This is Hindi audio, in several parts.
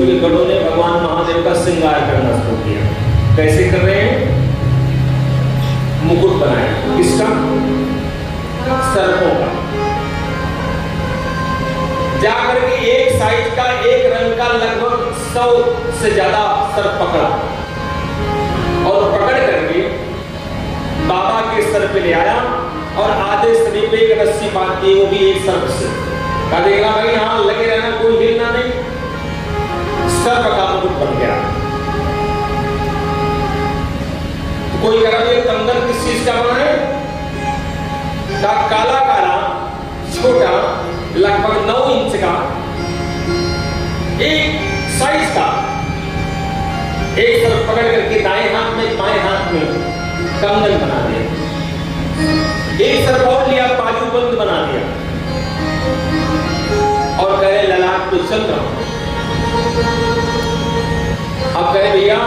के गणों ने भगवान महादेव का श्रृंगार करना शुरू किया। कैसे कर रहे हैं? मुकुट बनाया। किसका? सर्पों का। जाकर के एक साइज का, एक रंग का लगभग 100 से ज्यादा सर्प पकड़ा और पकड़ करके बाबा के सर पे ले आया और आधे शरीर पे एक रस्सी बांध दी, वो भी एक सर्प से। कहा देखना भाई यहां लगे रहना, कोई हिलना नहीं। सर्प का मुकुट बन गया। तो कोई कह रहा है कंगन किस चीज का बना है? काला काला छोटा लगभग 9 इंच का एक साइज का एक तरफ पकड़ करके दाएं हाथ में बाएं हाथ में कंगन बना दिया। एक तरफ और लिया, बाजूबंद बना दिया और कहे ललाट तो चल रहा। अब कहे भैया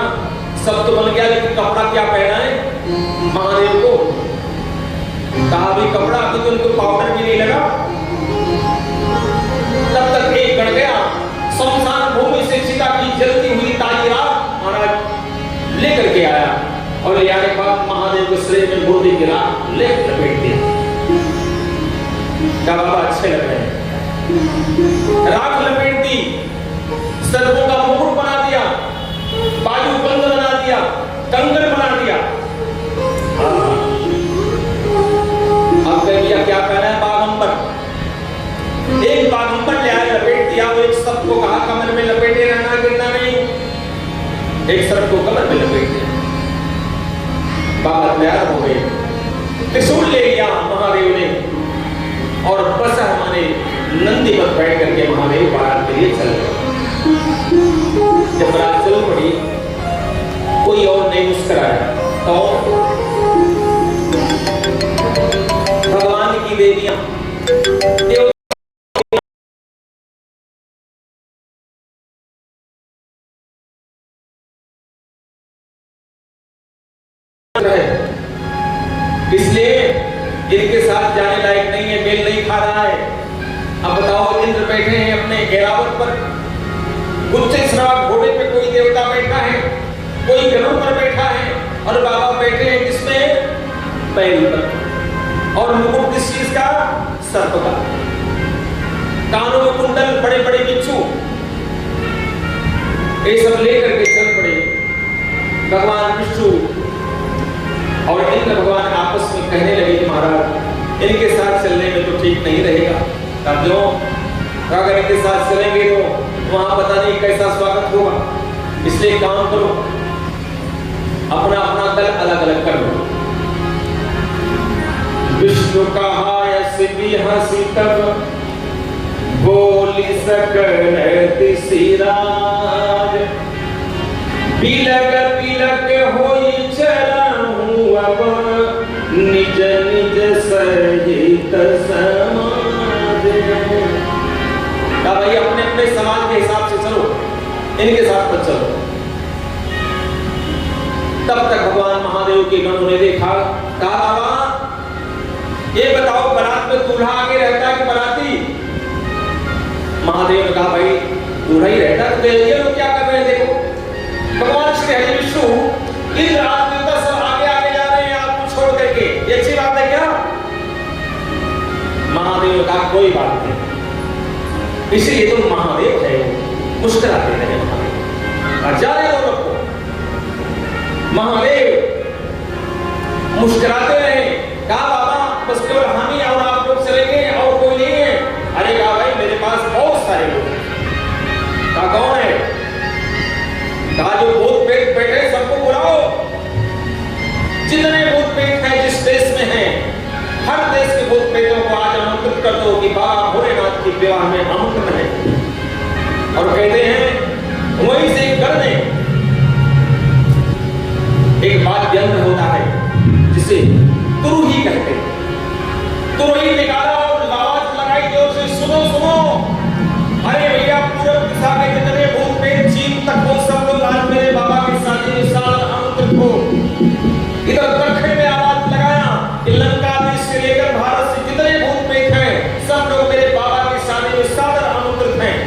सब तो बन गया, लेकिन कपड़ा क्या पहना है महादेव को? कहा भी कपड़ा अभी तो उनको पाउडर भी नहीं लगा। तब तक एक गण गया, शमशान भूमि से चिता की जलती हुई ताजी राख महाराज लेकर के आया और ले आने के बाद महादेव के शरीर में गोदी गिरा, लपेट दिया। क्या बाबा अच्छे लग रहे हैं? राख लपेट दी, सर्पों का मुकुट बना दिया, बाजू बंद बना दिया, कंगन बना दिया। अब कहिए क्या कहना है? बागंबर। एक बागंबर ले आया, लपेट दिया। वो एक सर्प को कहा कमर में लपेटे रहना, गिरना नहीं। एक सर्प को कमर में लपेट दिया। बाबा तैयार हो गए, त्रिशूल ले लिया महादेव ने और बस हमारे नंदी पर बैठ करके महादेव बारात के लिए चल गए। जब बारात चल पड़ी, कोई और नहीं मुस्कुराया। तो भगवान की देवियां इसलिए इनके साथ जाने लायक नहीं है, मेल नहीं खा रहा है। अब बताओ, इंद्र बैठे हैं अपने ऐरावत पर, गुच्छे श्रावक घोड़े पे कोई देवता बैठा है, कोई गरुड़ पर बैठा है और बाबा बैठे हैं किसमें? बैल पर। और मुकुट किस चीज का? सर्प का। कानों में कुंडल, बड़े बड़े बिच्छू, ये सब लेकर के चल पड़े भगवान विष्णु और इंद्र भगवान आपस में कहने लगे महाराज इनके साथ चलने में तो ठीक नहीं रहेगा। तब जो अगर इनके साथ चलेंगे तो वहां पता नहीं कैसा स्वागत होगा, इसलिए काम करो, अपना अपना दल अलग अलग कर लो। विष्णु कहा ऐसी हंसी तब बोली सकल सिराज, बिलक बिलक होई चलहूं अब निज निज सहित समाज। भाई अपने अपने समाज के हिसाब से चलो, इनके साथ मत चलो। तब तक भगवान महादेव के गणों ने देखा, कहा बाबा ये बताओ बारात में दूल्हा आगे रहता है कि बाराती? महादेव ने कहा भाई दूल्हा ही रहता है। तो ये लोग क्या कर रहे हैं देखो, भगवान श्री हरि विष्णु इंद्र आदि देवता सब आगे आगे जा रहे हैं आपको छोड़ करके, ये अच्छी बात है क्या? महादेव ने कहा कोई बात नहीं, इसलिए तो महादेव है। मुस्कुराते रहे महादेव और जा रहे लोग को, महादेव मुस्कुराते रहे। कहा बाबा बस केवल हम ही और आप लोग चलेंगे और कोई नहीं है? अरे कहा भाई मेरे पास बहुत सारे लोग हैं। कहा कौन है? कहा जो भूत प्रेत बैठे सबको बुलाओ, जितने भूत प्रेत हैं जिस देश में हैं, हर देश के भूत प्रेतों को आज आमंत्रित कर दो कि बाबा भोलेनाथ के विवाह में आमंत्रण है। और कहते हैं वहीं से एक गण ने एक बात यंत्र होता है जिसे तुरुही कहते हैं, तुरुही निकाला और आवाज लगाई जोर से, सुनो सुनो, अरे भैया पूरब दिशा के जितने भूत प्रेत चीन तक वो सब लोग आज मेरे बाबा के शादी में आमंत्रित हो। इधर दक्षिण में आवाज लगाया कि लंका देश से लेकर भारत से जितने भूत प्रेत हैं सब लोग मेरे बाबा की शादी में सादर आमंत्रित हैं।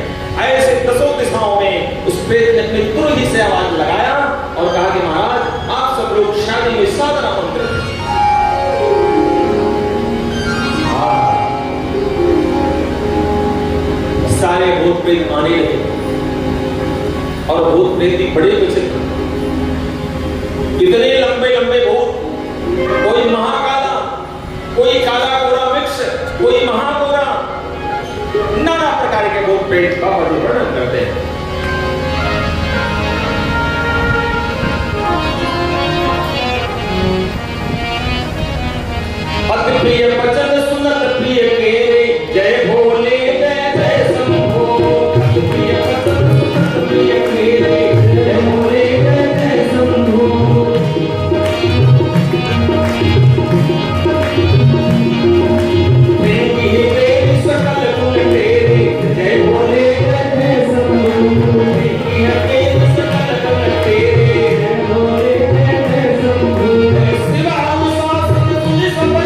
ऐसे दसों दिशाओं में उस सारे भूत प्रेत आने लगे और भूत प्रेत भी बड़े विचित्र, इतने लंबे लंबे भूत, कोई महाकाला, कोई काला गोरा मिक्स, कोई महागोरा, नाना प्रकार के भूत प्रेत का वर्णन करते हैं। अति प्रिय वचन सुनत प्रिय केरे, जय भोले जय जय शंभो। अति प्रिय वचन सुनत प्रिय केरे, जय भोले जय जय शंभो। प्रेम की तेरी सकल गुण तेरे, जय भोले जय जय शंभो। प्रेम की तेरी सकल गुण तेरे, जय भोले जय जय शंभो। शिवा अनुशासन तुझ सब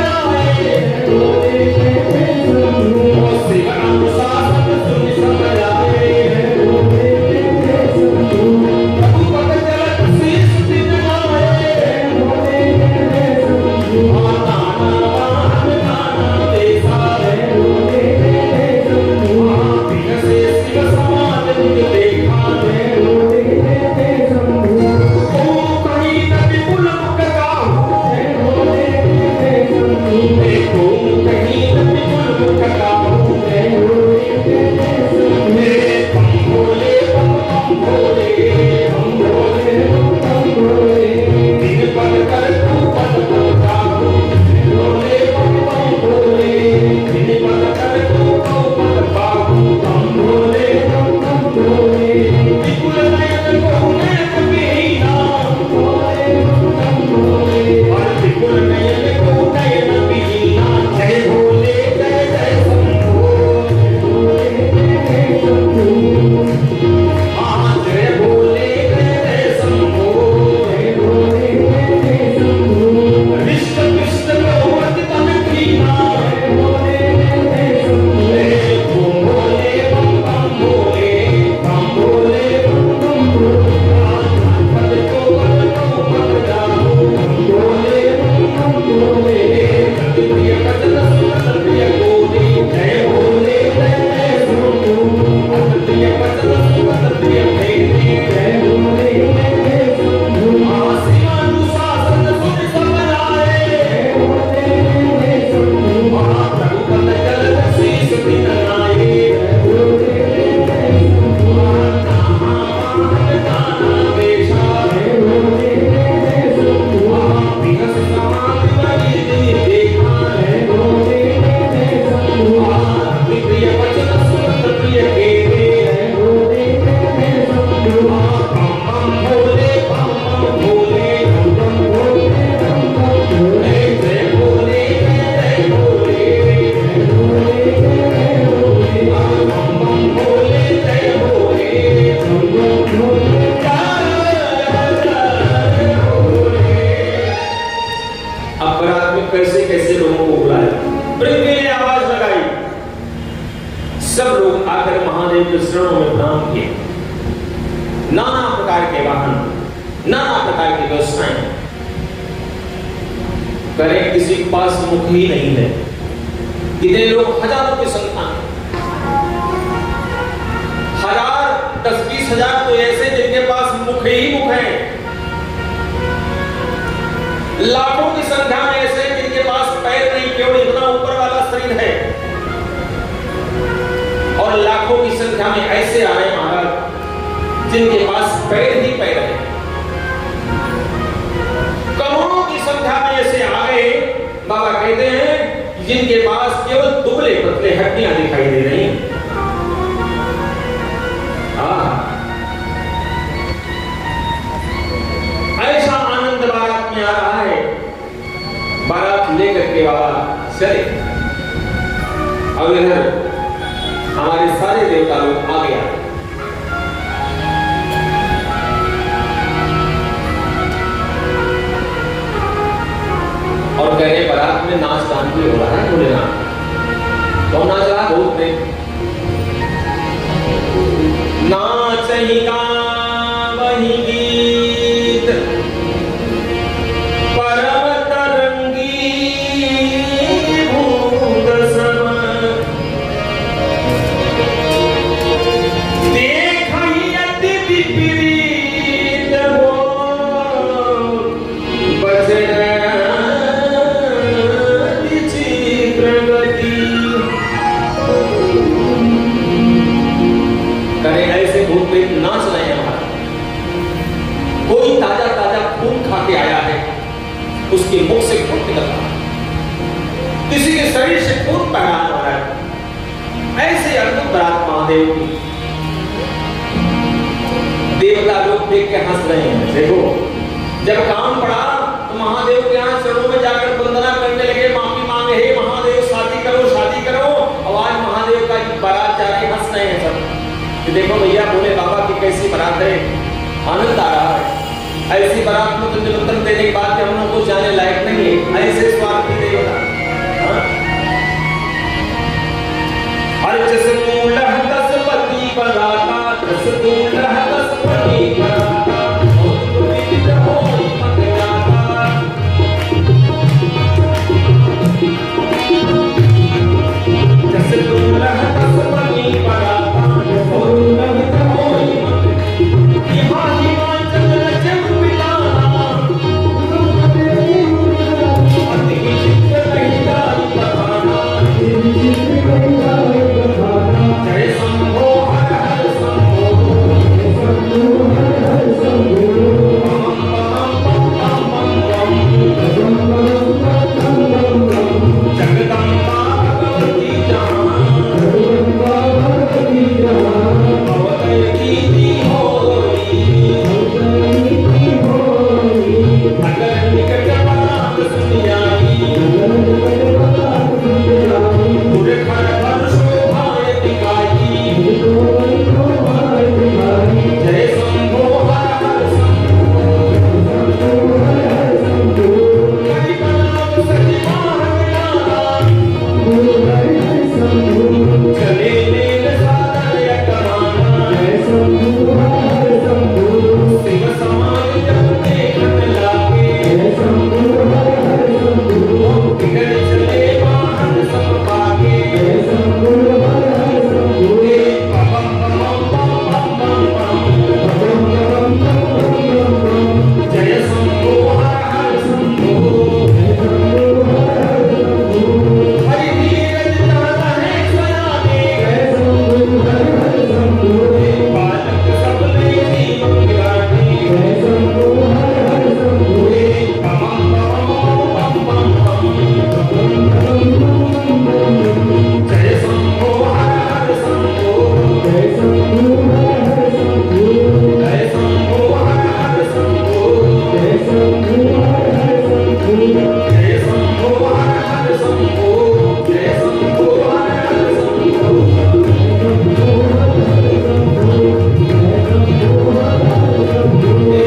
करें, किसी के पास मुख ही नहीं है। इतने लोग हजारों की संख्या में, हजार 10-20 हजार तो ऐसे जिनके पास मुख ही मुख है, लाखों की संख्या में ऐसे जिनके पास पैर नहीं, केवल इतना ऊपर वाला शरीर है, और लाखों की संख्या में ऐसे आ रहे महाराज जिनके पास पैर ही पैर है। करोड़ों की संख्या में ऐसे आ गए, बाबा कहते हैं जिनके पास केवल दुबले पतले हड्डियां दिखाई दे रही हैं। ऐसा आनंद बारात में आ रहा है। बारात लेकर के बाबा चले, अब इधर हमारे सारे देवता लोग आ गया। और कह रहे बारात में नाच गान भी हो रहा है। बोले ना कौन नाच रहा? भूत ने नाच ही गा वही गीत परम तरंगी भूत सब लगी बारात महादेव की। देवता लोग देख के हंस रहे हैं। देखो जब काम पड़ा तो महादेव के यहाँ चरणों में जाकर वंदना करने लगे, माफी मांगे, हे महादेव शादी करो शादी करो। और आज महादेव का बारात जा रही, हंस रहे हैं सब कि देखो भैया भोले बाबा की कैसी बारात है, आनंद आ रहा है। ऐसी बारात में तो निमंत्रण देने के बाद हम लोग को जाने लायक नहीं है, ऐसे स्वार्थी देवता। अरे जसमूलह दसपति बराता, जसमूलह दसपति बराता, और विविध होई मत जाता। जसमूलह दसपति बराता, और विविध होई मत। यहाँ हिमाचल रचन पिलाना, अति चित्त नहीं दाई बखाना। जय शंभो हर हर शंभो, जगदम्बा भगवती जहाँ, अवतर कीर्ति होई। अगर निकट बात सुन आई, पूरे घर भर शोभाएं दिखाई। जय शंभो हर हर शंभो, कभी बनाओ सजीवा हरियाणा। चले नील सागर या कमाना, शिव समान जब देखने लागे। बिगड़ चले वाहन सब पागे। बम बम बम बम बम बम। जय शंभो हर हर शंभो, हरि धीरज दाता है सयाने। बालक सब नहीं जीवन गिराने। बम बम बम बम बम। जय शंभो हर हर शंभो, जय शंभो हर हर शंभो, जय शंभो हर हर शंभो, जय शंभो हर हर शंभो,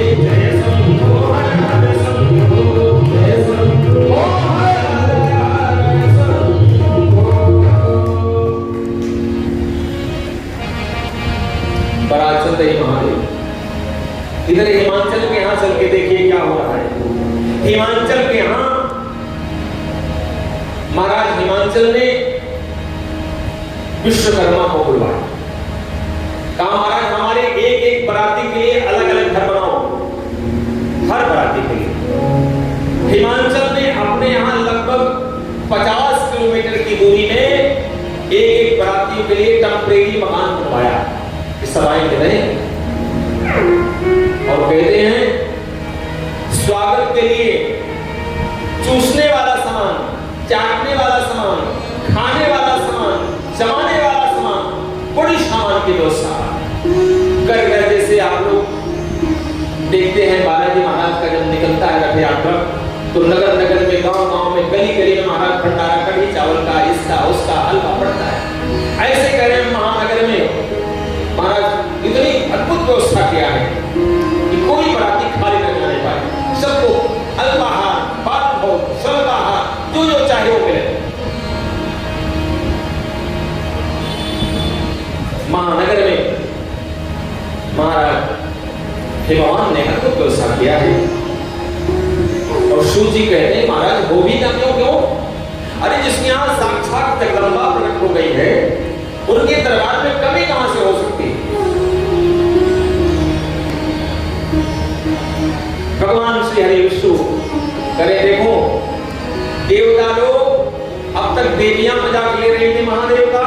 जय शंभो हर हर शंभो, जय शंभो हर हर बारात चल रही महादेव। इधर हिमाचल के यहाँ चल के देखिए क्या हो रहा है। हिमाचल के यहाँ महाराज हिमाचल ने विश्वकर्मा को बुलवाया, कहा महाराज हमारे एक एक बराती के लिए अलग अलग घर बनाओ, हर बराती के लिए। हिमाचल ने अपने यहाँ लगभग 50 किलोमीटर की दूरी में एक एक बरातियों के लिए टेम्परेरी मकान बनवाया, सवाई के रहे। और कहते हैं स्वागत के लिए चूसने वाला सामान, चाटने वाला सामान, खाने वाला सामान, जमाने वाला सामान, बड़ी सामान की व्यवस्था कर कर। जैसे आप लोग देखते हैं बालाजी महाराज का जब निकलता है रथ यात्रा, तो नगर नगर में, गांव गांव में, गली गली में महाराज भंडारा, कढ़ी चावल का, इसका उसका हलवा पड़ता है। ऐसे करें महानगर में महाराज इतनी अद्भुत व्यवस्था किया है कि कोई बराती खाली न जाने पाए, सबको अल्पाहार, बात भोग, स्वल्पाहार, जो जो चाहे वो मिले। महानगर में महाराज हिमवान ने अद्भुत व्यवस्था किया है। और शिव जी कहते हैं महाराज हो भी ना क्यों क्यों? अरे जिसके यहाँ साक्षात जगदम्बा प्रकट हो गई है, उनके दरबार में कमी कहां से हो सकती है? भगवान श्री हरि विष्णु करे देखो, देवता लोग अब तक देवियां मजाक ले रही थी महादेव का,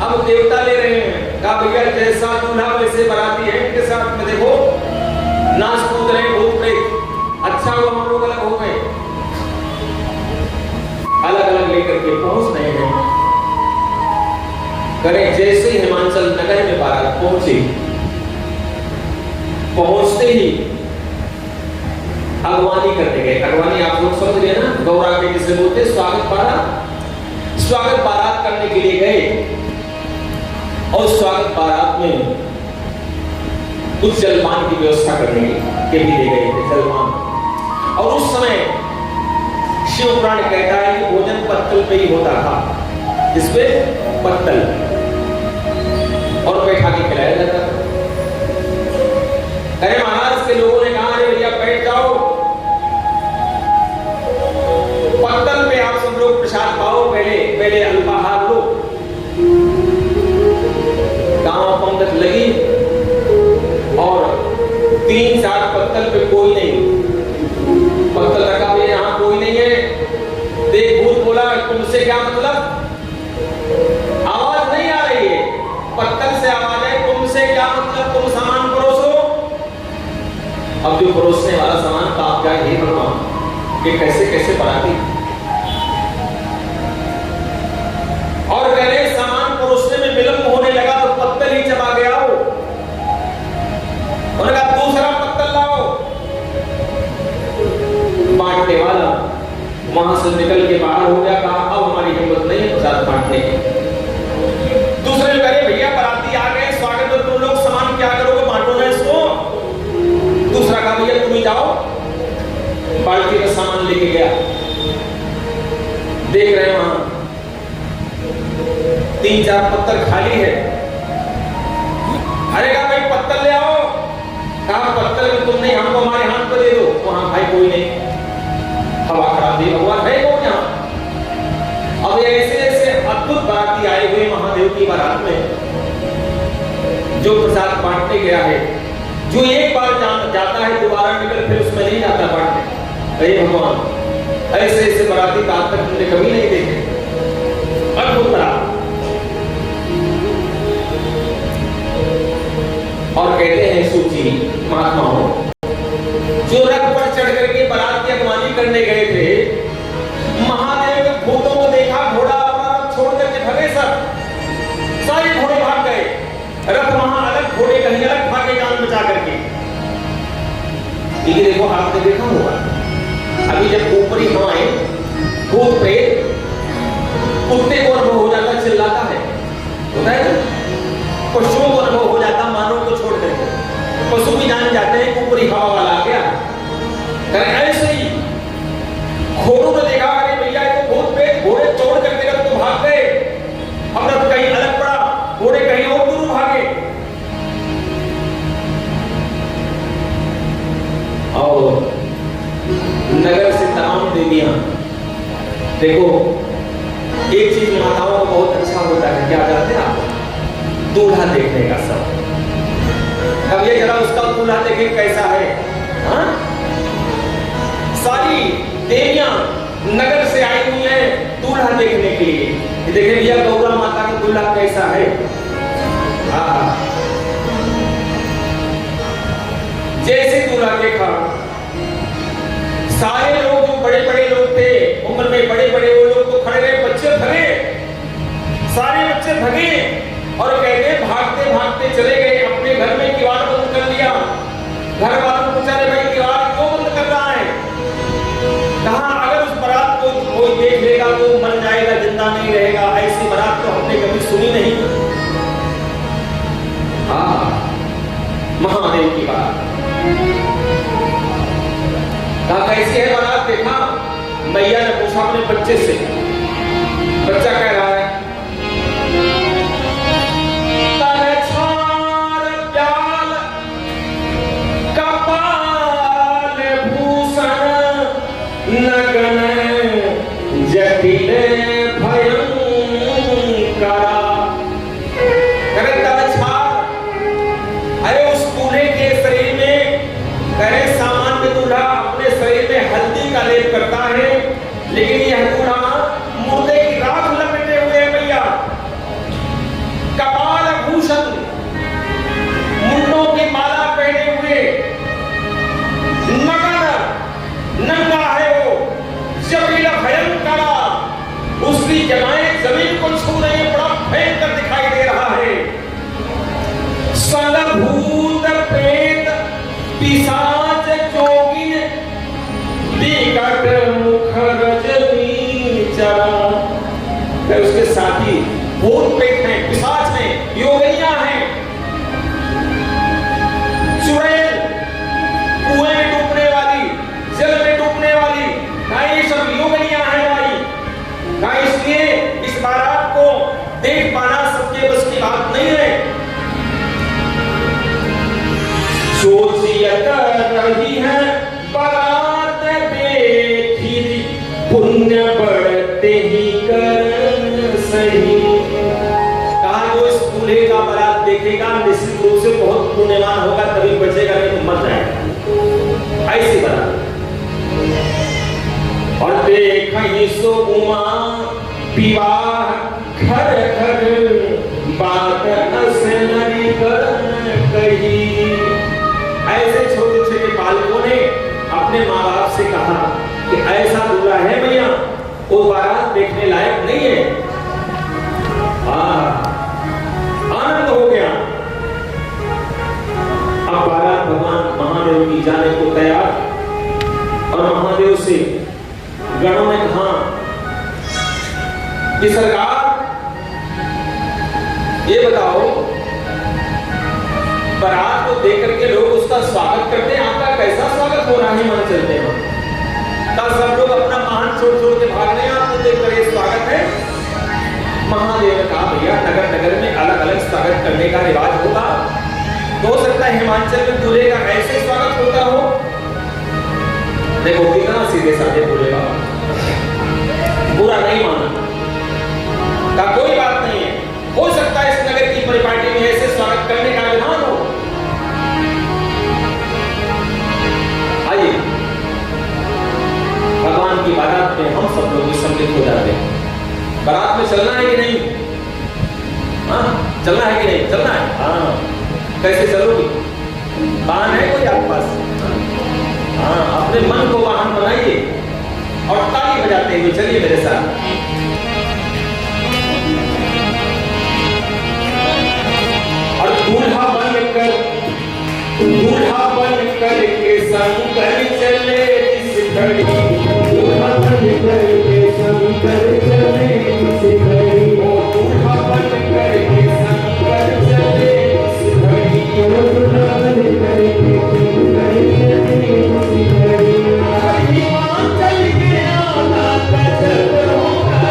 अब देवता ले रहे हैं। कहा भैया जैसा दूल्हा वैसे बराती है, इनके साथ में देखो नाच कूद रहे भूत प्रेत। अच्छा हुआ हम लोग अलग हो गए, अलग अलग लेकर के पहुंच रहे हैं। करें जैसे हिमाचल नगर में बारात पहुंचे, पहुंचते ही अगवानी करने गए। अगवानी आप लोग समझ गए ना, गौरा के जिसे बोलते स्वागत बारात करने के लिए गए। और स्वागत बारात में कुछ जलपान की व्यवस्था करने के लिए ले गए थे, जलपान। और उस समय शिव पुराण कहता है कि भोजन पत्तल पे ही होता था, जिसपे पत्तल, और बैठा के खिलाया जाता था। अरे महाराज के लोगों ने कहा, अरे भैया बैठ जाओ, पत्तल पे आप सब लोग प्रसाद पाओ, पहले अल्पाहार लो। गांव पंगत लगी और 3-4 पत्तल पे कोई नहीं, पत्तल रखा भी यहां कोई नहीं है। देख भूत बोला, तुमसे क्या मतलब? आवाज नहीं आ रही है, पत्तल से आवाज है, तुमसे क्या मतलब? तुम सामान परोसो। अब जो परोसने वाला सामान का आप क्या ही भगवान, ये कैसे कैसे बनाती। और कह रहे सामान परोसने में विलंब होने लगा तो पत्तल ही चबा गया हो। उन्होंने कहा दूसरा पत्तल लाओ। बांटने वाला वहां से निकल के बाहर हो गया, कहा अब हमारी हिम्मत नहीं है प्रसाद बांटने की। दूसरे कहे भैया बाराती आ गए, स्वागत है, तुम लोग सामान क्या करोगे, बांटो ना इसको। दूसरा कहा भैया तुम ही जाओ, बाल्टी का सामान लेके गया। देख रहे हैं वहां 3-4 पत्थर खाली है। अरे कहा भाई पत्थर ले आओ। कहा पत्थर में तुम नहीं, हमको हमारे हाथ पे दे दो। वहां भाई कोई नहीं, हवा खराब थी, भगवान है कौन यहाँ। अब ऐसे ऐसे अद्भुत बाराती आए हुए महादेव की बारात में, जो प्रसाद बांटने गया है, जो एक बार जाता है दोबारा निकल फिर उसमें नहीं जाता बांटने। अरे भगवान, ऐसे ऐसे बाराती आज तक तुमने कभी नहीं देखे। अद्भुत बारात। और कहते हैं सूची महात्माओं, जो रथ पर चढ़ करके बारात की अगवानी करने गए थे, महादेव के भूतों को देखा, घोड़ा अपना रथ छोड़ करके भगे सब, सारे घोड़े भाग गए। रथ वहां अलग, घोड़े कहीं अलग भागे जान बचा करके। लेकिन देखो आपने देखा होगा, अभी जब ऊपरी हवाएं, भूत प्रेत, कुत्ते को अनुभव हो जाता, चिल्लाता है, होता है ना, पशुओं को अनुभव हो जाता, मानव को छोड़ करके पशु भी जान जाते हैं ऊपरी हवा वाला आ गया। ऐसे ही घोड़ों ने देखा, अरे भैया ये तो भूत प्रेत, घोड़े तोड़ करके रथ तो भाग गए। अब रथ कहीं अलग पड़ा, घोड़े कहीं और दूर भागे। और नगर से तमाम देवियां, देखो एक चीज माताओं को बहुत अच्छा होता है, क्या जानते हैं आप? दूल्हा देखने का सब। अब ये जरा उसका दूल्हा देखे कैसा है। हाँ? सारी देवियां नगर से आई हुई हैं दूल्हा देखने के लिए। ये देखें भैया गौरा माता का दूल्हा कैसा है। हाँ, जैसे दूल्हा देखा, सारे लोग जो बड़े बड़े लोग थे, उम्र में बड़े बड़े, वो लोग तो खड़े रहे, बच्चे भगे, सारे बच्चे भगे और कहते भागते भागते चले गए अपने घर में, किवाड़ बंद कर लिया। घर वालों को पूछा, भाई किवाड़ क्यों बंद कर रहा है? कहा अगर उस बारात को कोई देख लेगा तो मर जाएगा, जिंदा नहीं रहेगा। ऐसी बारात तो हमने कभी सुनी नहीं। हाँ, महादेव की बात। कहा कैसी है बारात? देखा, मैया ने पूछा अपने बच्चे से। बच्चा कह रहा है, नगन जटिल भयंकरा। अरे उस दूल्हे के शरीर में, करे सामान्य दूल्हा अपने शरीर में हल्दी का लेप करता है, लेकिन यह दूल्हा मुर्दे की राख लपेटे हुए है भैया। कपाल भूषण, मुंडों की माला पहने हुए, नंगा है वो, जटिल भयंकरा। उसकी जगहें जमीन को छू रही है, बड़ा भयंकर दिखाई दे भूत प्रेत हैं, पिशाच हैं, योगिनियां हैं, चुड़ैल, कुएं में डूबने वाली, जल में डूबने वाली, ये सब योगिनियां हैं भाई। इसलिए इस बारात को देख पाना सबके बस की बात नहीं है। सोचियत रही है बारात देखी, पुण्य बढ़ते ही कर सही। कहा जो इस दूल्हे का बारात देखेगा निश्चित रूप से बहुत पुण्यवान होगा, तभी बचेगा, नहीं तो मर जाएगा। ऐसी बारात। और देखहि सो उमा विवाह घर घर, बात अस नरी कर कही। ऐसे छोटे छोटे बालकों ने अपने माँ बाप से कहा कि ऐसा दूल्हा है भैया, वो बारात देखने लायक नहीं है। आनंद हो गया। अब बारात भगवान महादेव की जाने को तैयार, और महादेव से गणों ने कहा कि सरकार ये बताओ, बारात को देख करके लोग उसका स्वागत करते हैं, आपका कैसा स्वागत हो रहा है हिमाचल में? सब लोग अपना वाहन छोड़ छोड़ के भाग रहे हैं आपको देख कर, स्वागत है। महादेव ने कहा भैया नगर नगर में अलग अलग स्वागत करने का रिवाज होगा, हो सकता है हिमाचल में दूल्हे का ऐसे स्वागत होता हो। देखो कितना सीधे साधे बोले बाबा, बुरा नहीं माना, का कोई बात नहीं है, हो सकता है इस नगर की परिपाटी में ऐसे स्वागत करने का विधान हो। आइए भगवान की बारात में हम सब लोग सम्मिलित हो जाते हैं। बारात में चलना है कि नहीं? हाँ चलना है कि नहीं? चलना है। हाँ कैसे चलोगी? वाहन है कोई आपके पास? हाँ अपने मन को वाहन बनाइए और ताली बजाते हुए चलिए मेरे साथ। और दूल्हा बन कर के संग कर चले जिस घड़ी, दूल्हा बन कर के संग कर चले जिस घड़ी, ओ दूल्हा बन कर के संग कर चले जिस घड़ी, ओ दूल्हा बन कर के संग कर चले जिस घड़ी। हिमाचल के आना कदम होगा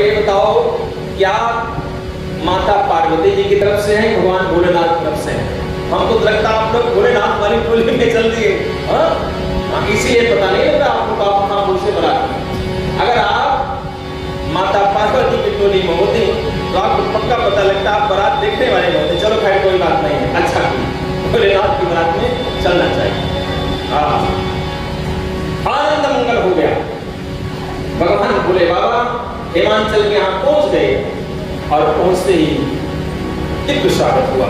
ये बताओ क्या माता पार्वती जी की तरफ से है, भगवान भोलेनाथ की तरफ से है? हमको तो लगता आप लोग भोलेनाथ वाली टोली में चल दिए, इसीलिए पता नहीं लग रहा आपको आप महापुरुष से बरात। अगर आप माता पार्वती की टोली में होते तो आपको पक्का पता लगता आप बारात देखने वाले होते। चलो खैर कोई बात नहीं है, अच्छा भोलेनाथ की बारात में चलना चाहिए। आनंद मंगल हो गया। भगवान भोले बाबा हिमाचल के यहाँ पहुंच गए और पहुंचते ही दिव्य स्वागत हुआ।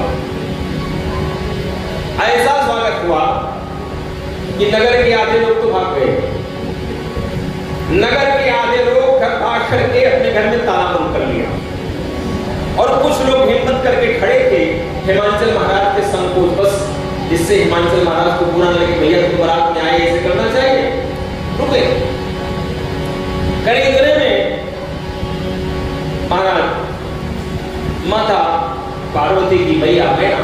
ऐसा स्वागत हुआ कि नगर के आधे लोग तो भाग गए। नगर के आधे लोग घर भाग करके अपने घर में ताला बंद कर लिया और कुछ लोग हिम्मत करके खड़े थे हिमाचल महाराज के संकोच बस, जिससे हिमाचल महाराज को बुरा लगे, भैया तुम बारात में आए ऐसे करना चाहिए, रुके। करीब इतने में महाराज माता पार्वती की भैया मैना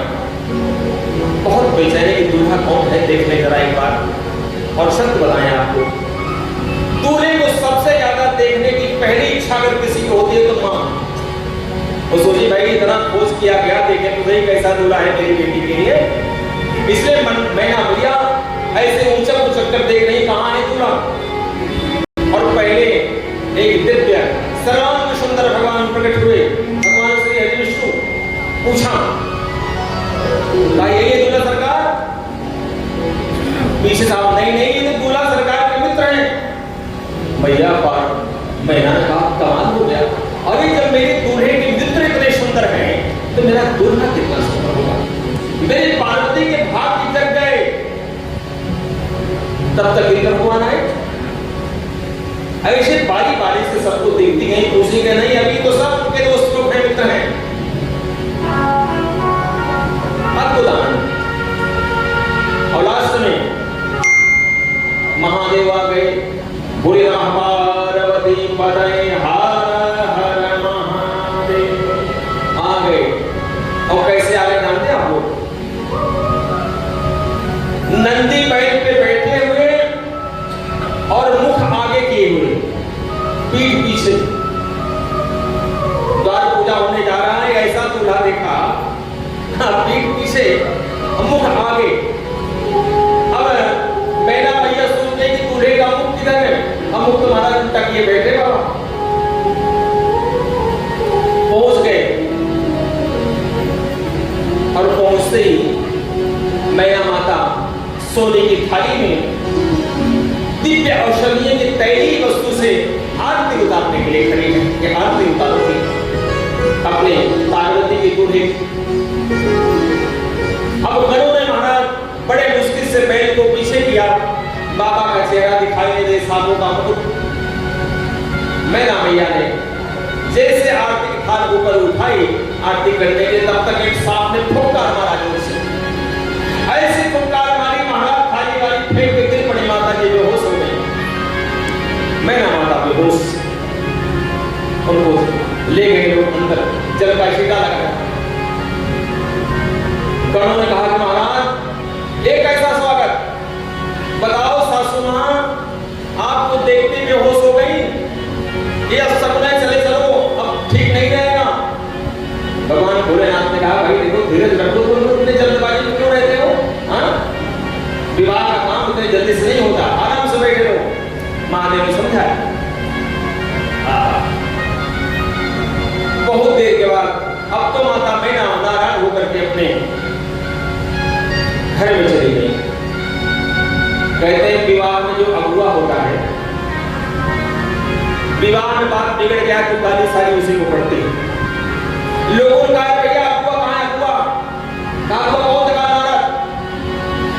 बहुत बेचैनी की दूल्हा कौन है देखने जरा एक बार, और सत्य बताएं आपको दूल्हे को सबसे ज्यादा देखने की पहली इच्छा अगर किसी को होती है तो मां। वो सोची भाई इतना खोज किया गया देखे तो सही कैसा दूल्हा है मेरी बेटी के लिए, इसलिए मैना भैया ऐसे ऊंचा को चक्कर देख रही कहां है दूल्हा। और पहले एक दिव्य सर्वांग सुंदर भगवान प्रकट हुए, भगवान श्री हरि विष्णु। पूछा भाई ये दूल्हा सरकार? पीछे साहब नहीं नहीं ये तो दूल्हा सरकार के मित्र हैं। भैया पर मैंने कहा कमाल हो गया, अरे जब मेरे दूल्हे के मित्र इतने सुंदर हैं तो मेरा दूल्हा कितना सुंदर होगा। मेरे पार्वती के भाग जग गए। तब तक इधर हुआ ना ऐसे बारी बारी से सबको देखती गई, पूछी गई नहीं अभी तो सब उनके दोस्त लोग हैं, मित्र हैं। अद्भुत आनंद। और लास्ट में महादेव आ गए, बोले राम पार्वती पदय हर हर महादेव। आ गए और कैसे आ गए जानते आप लोग? नंदी बैल पे बैठे हुए और मुख आगे किए हुए, पीठ पीछे। द्वार पूजा होने जा रहा है, ऐसा दूल्हा देखा, पीठ पीछे मुख आगे। अब मैना भैया सोचते कि दूल्हे का मुख किधर है, हम मुख तुम्हारा उल्टा किए बैठे बाबा। पहुंच गए और पहुंचते ही मैना माता सोने की थाली में दिव्य औषधीय की तैली वस्तु से आरती उतारने के लिए खड़ी है। ये आरती उतारोगी अपने पार्वती के दूल्हे। अब गणों ने महाराज बड़े मुश्किल से बैल को पीछे किया, बाबा का चेहरा दिखाई नहीं दे, सांपों का मुकुट। मैना मैया ने जैसे आरती की थाल ऊपर उठाई आरती करने के, तब तक एक सांप ने फुंकार मारा जोर से। ऐसी फुंकार मारी महाराज थाली वाली फेंक के गिर पड़ी, माता जी बेहोश हो गई। मैना माता बेहोश, उनको ले गए लोग अंदर, जल का छींटा लगा। गणों ने कहा कि महाराज ये कैसा स्वागत, बताओ सासू मां आपको देखते बेहोश हो गई, ये अब सपना चले चलो अब ठीक नहीं रहेगा। भगवान भोलेनाथ ने कहा भाई देखो धीरज रखो, तुम इतने जल्दबाजी में क्यों रहते हो? विवाह का काम इतने जल्दी से नहीं होता, आराम से बैठे रहो। महादेव ने समझाया। बहुत देर के बाद अब तो माता मैना नाराज होकर के अपने घर में चली गई। कहते हैं विवाह में जो अगुआ होता है, विवाह में बात बिगड़ गया तो गाली सारी उसी को पड़ती है। लोगों ने कहा भैया अगुआ कहाँ है? अगुआ बहुत जगह नारद।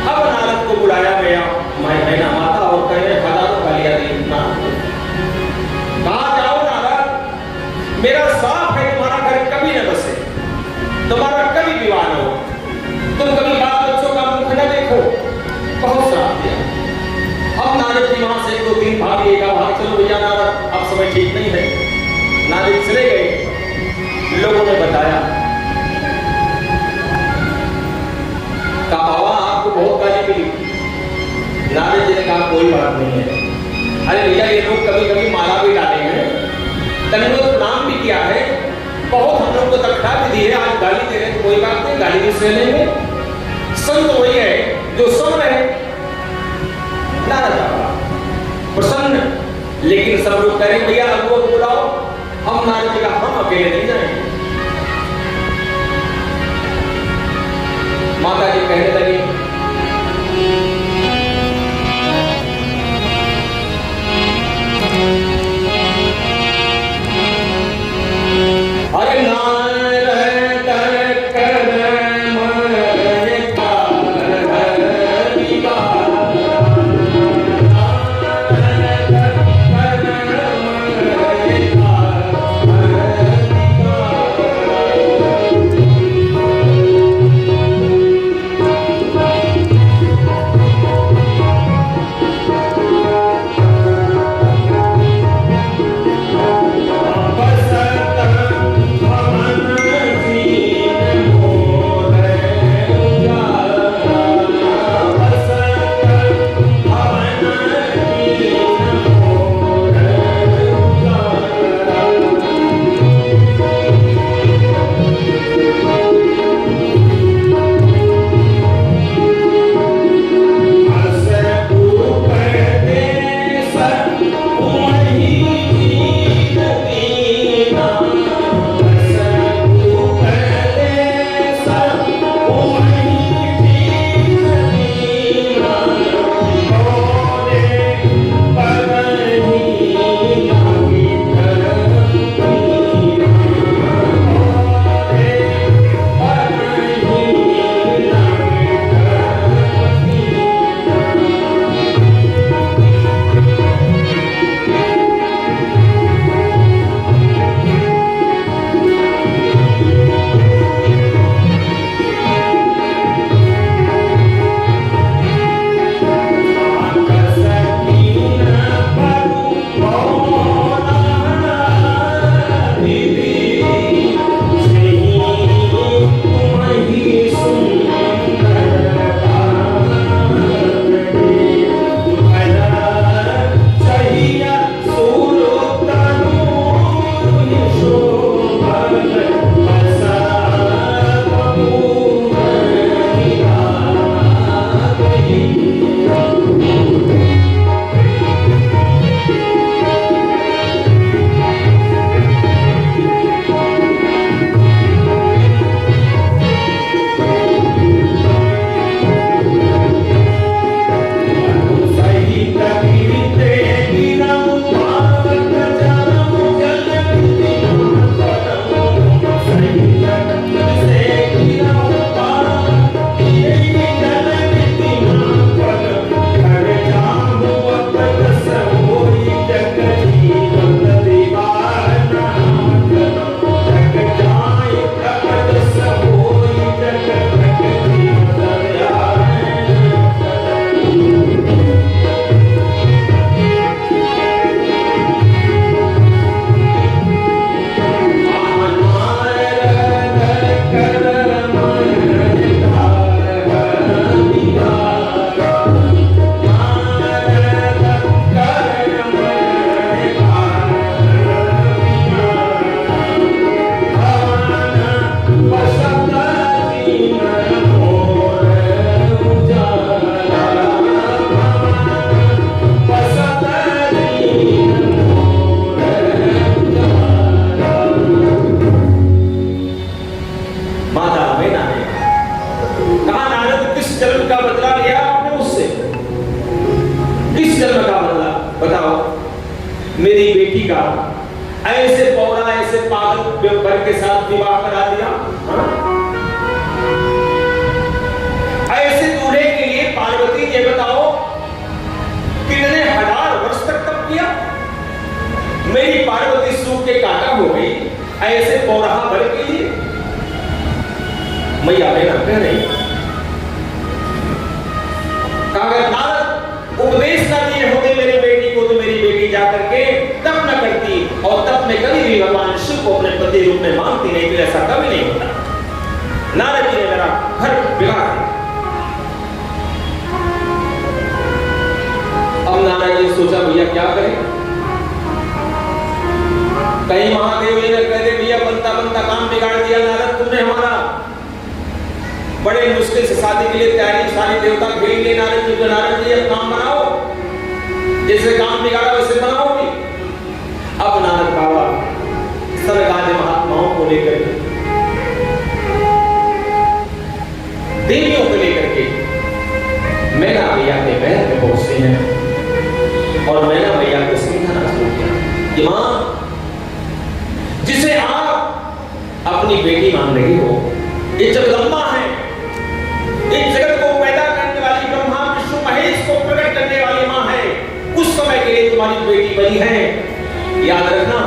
अब नारद को बुलाया गया, मैना माता और कह रहे हजारों गालियां दी नारद को। कहा जाओ नारद, मेरा साफ है तुम्हारा घर कभी न बसे, तुम्हारा कभी विवाह न हो, तुम कभी बाल बच्चों का मुख न देखो। बहुत श्राप दिया। अब नारद जी वहां से 2-3 भागिएगा, भाग चलो भैया नारद अब समय ठीक नहीं है। नारद चले गए। लोगों ने बताया कहा बाबा आपको बहुत गाली मिली। नारद जी ने कहा कोई बात नहीं है, अरे भैया ये लोग कभी कभी माला भी डाले हैं, दंडवत प्रणाम भी किया है, बहुत हम लोग को तकड़ा भी दी है। आज गाली दे रहे तो कोई बात नहीं, गाली भी सह लेंगे। संत वही है जो सम रहे, नाराज प्रसन्न। लेकिन सब लोग कह रहे भैया अगुआ को बुलाओ, हम नारद जी का हम अकेले नहीं जाएंगे। माता जी कहने लगी अरे मेरी बेटी का ऐसे पौरा ऐसे पागल वर्ग के साथ विवाह करा दिया। हाँ? ऐसे दूल्हे के लिए पार्वती ने बताओ कितने हजार वर्ष तक तप किया। मेरी पार्वती सूख के काटा हो गई ऐसे पौराहा भर के लिए। मैया बहना कह रही नारद उपदेश न दिए होते मेरी बेटी को तो मेरी बेटी जाकर के तप न करती और तप में कभी भी भगवान शिव को अपने पति रूप में मानती नहीं, तो ऐसा कभी नहीं होता। नारद जी ने मेरा घर बिगाड़ दिया। अब नारद जी ने सोचा भैया क्या करें। कहीं महादेव जी ने कह दे भैया बनता बनता काम बिगाड़ दिया नारद तुमने हमारा। बड़े मुश्किल से शादी के लिए तैयारी सारी देवता भेज लिए नारद जी को, नारद जी अब काम बनाओ, जैसे काम बिगाड़ा वैसे बनाओगे। अब नारद बाबा स्वर्ग आदि महात्माओं को लेकर के, देवियों को लेकर के मैना मैया के महल में पहुंचते हैं और मैना मैया को समझाना शुरू किया कि मां, जिसे आप अपनी बेटी मान रही हो, ये जगदम्बा है, इस जगत को पैदा करने वाली, ब्रह्मा विष्णु महेश को प्रकट करने वाली मां है। उस समय के लिए तुम्हारी बेटी बनी है। याद रखना,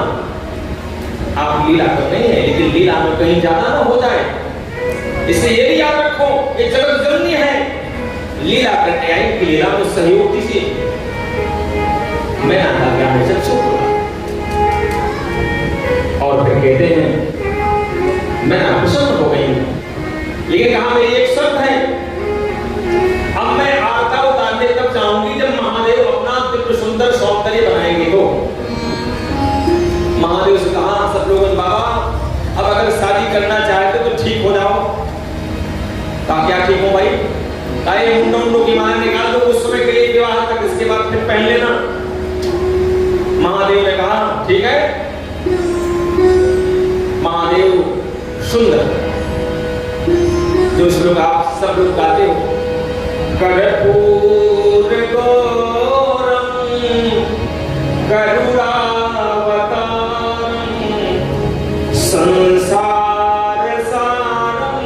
आप लीला कर रहे हैं, लेकिन लीला में कहीं ज्यादा ना हो जाए, इसलिए ये भी याद रखो, ये जगत जननी है, लीला करने आई कि लीला में सहयोग दीजिए। मैं आता ज्ञान है जब चुप हुआ और फिर कहते हैं मैं प्रसन्न हो गई, लेकिन कहा मेरी एक शर्त है, अब मैं आरता उतारने तब जाऊंगी जब महादेव अपना दिव्य सुंदर सौंदर्य बनाएंगे। तो महादेव से कहा सब लोगों ने, बाबा अब अगर शादी करना चाहते तो ठीक हो जाओ। कहा क्या ठीक हो भाई? कहा मुंडों की माला निकाल दो उस समय के लिए विवाह तक, इसके बाद फिर पहन लेना। महादेव ने कहा ठीक है। महादेव सुंदर जो श्लोक आप सब लोग गाते हो, कर्पूर गौरम करुणावतारम संसार सारम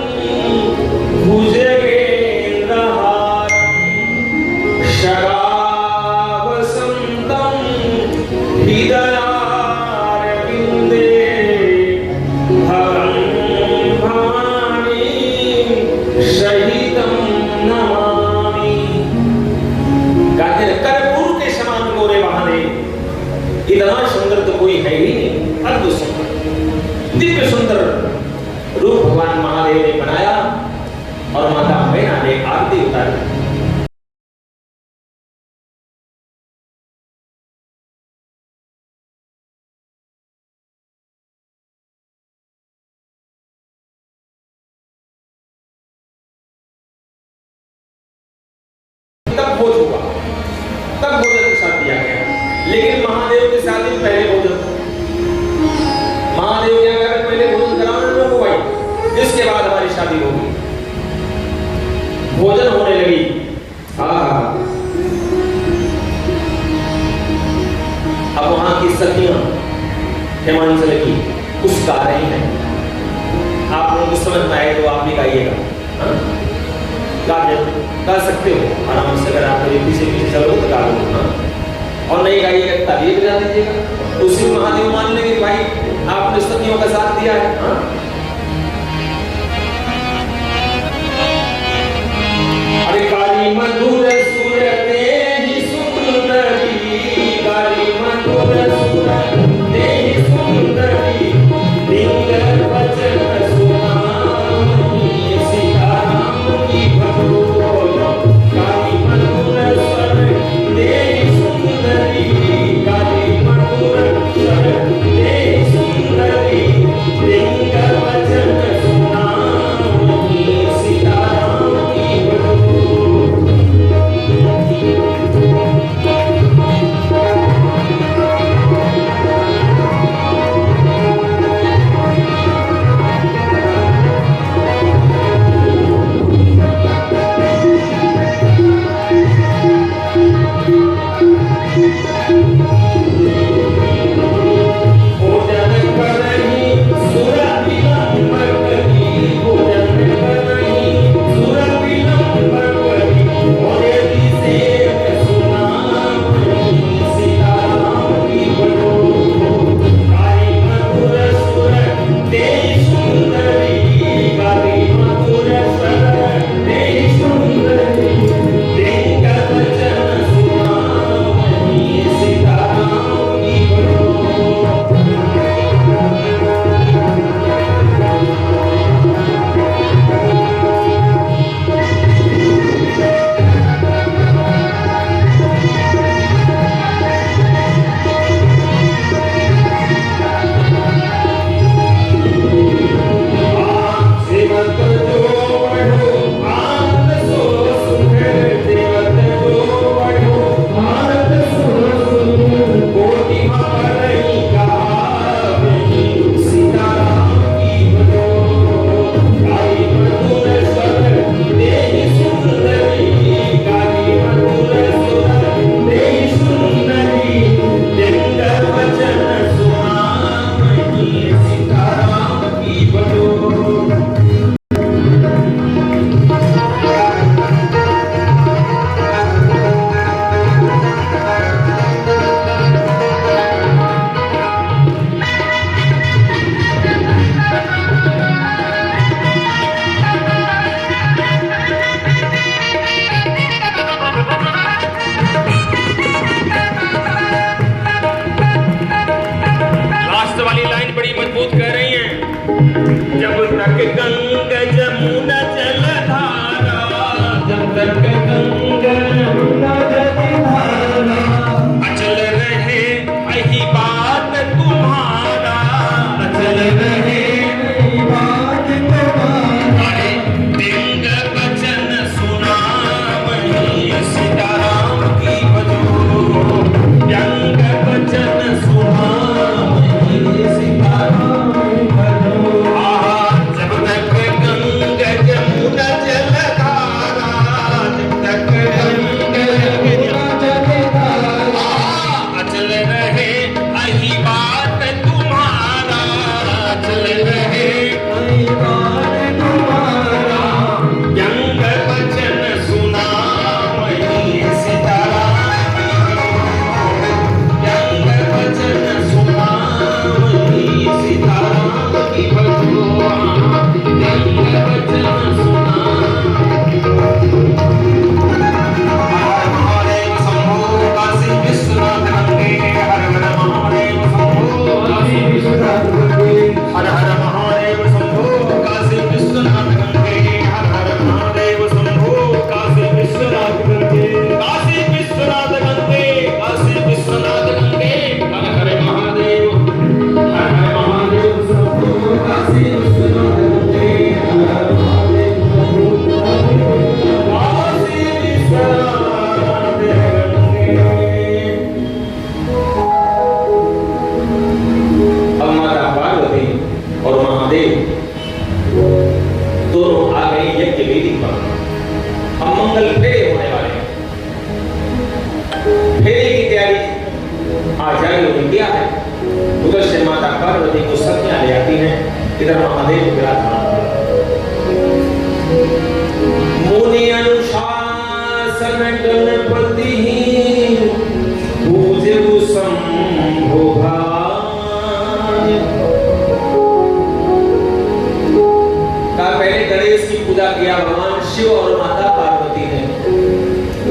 भुजगेन्द्रहारम शरावसंतम हृदयारविंदे भवं भवानी सहितं नमामि। गाते हैं कर्पूर के समान गोरे बहाने, इतना सुंदर तो कोई है ही नहीं, अद्भुत सुंदर दिव्य सुंदर रूप भगवान महादेव ने बनाया और माता मैना ने आरती उतारी। तब भोज हुआ, तब भोजन प्रसाद दिया गया, लेकिन महादेव के साथ ही पहले भोजन, महादेव क्या कर पहले भोजन कराओ लोगों को भाई, इसके बाद हमारी शादी होगी। भोजन होने लगी। अब वहां की सखियां हिमांचल की कुछ गा रही हैं, आप लोगों को समझ में आए तो आप भी गाइएगा। गा सकते हो आराम से, अगर आप पीछे पीछे चलोगे तो गा लो, और नहीं गाइएगा तभी बजा दीजिएगा। उसी महादेव मान लेंगे भाई आपने सखियों का साथ दिया है। अरे काली मधुर सुरते ही सुंदरी, काली मधुर सुरते ही सुंदरी, दिंगर वचन सुनामी सीताराम की भगो। काली मधुर सुरते ही सुंदरी, काली मधुर सुरते ही सुंदरी, दिंगर जब तक गंगा जमुना जलधारा, जब तक गंगा जमुना जलधारा, अचल रहे यही बात तुम्हारा, अचल रहे यही बात तुम्हारा। दिंग वचन सुना वही सीताराम की भजो, व्यंग वचन सुना वही सीताराम की भजो। जब तक गंगा जमुना जलधारा, जब तक गंगा जमुना जलधारा, अचल रहे यही बात तुम्हारा, अचल रहे यही बात तुम्हारा। व्यंग वचन सुना वही सीताराम की भजो, व्यंग वचन सुना वही सीताराम की भजो। व्यंग वचन सुना। हर महादेव शंभो काशी विश्वनाथ गंगे, हर हर महादेव शंभो काशी विश्वनाथ गंगे, हर हर महादेव शंभो काशी विश्वनाथ गंगे, हर हर महादेव शंभो काशी विश्वनाथ गंगे, काशी विश्वनाथ गंगे, काशी विश्वनाथ गंगे, हर हर महादेव शंभो काशी विश्वनाथ गंगे, हर हर महादेव शंभो काशी विश्वनाथ गंगे। अब माता पार्वती और महादेव दोनों आ गए यज्ञ वेदी पर। अब मंगल फेरे होने वाले हैं। फेरे की तैयारी आचार्यों ने किया है। उधर से माता पार्वती को सत्या ले आती है, इधर महादेव विराजमान है। मुनि अनुशासन गणपति पूजु शंभु भाय। पहले गणेश की पूजा किया भगवान शिव और माता पार्वती ने।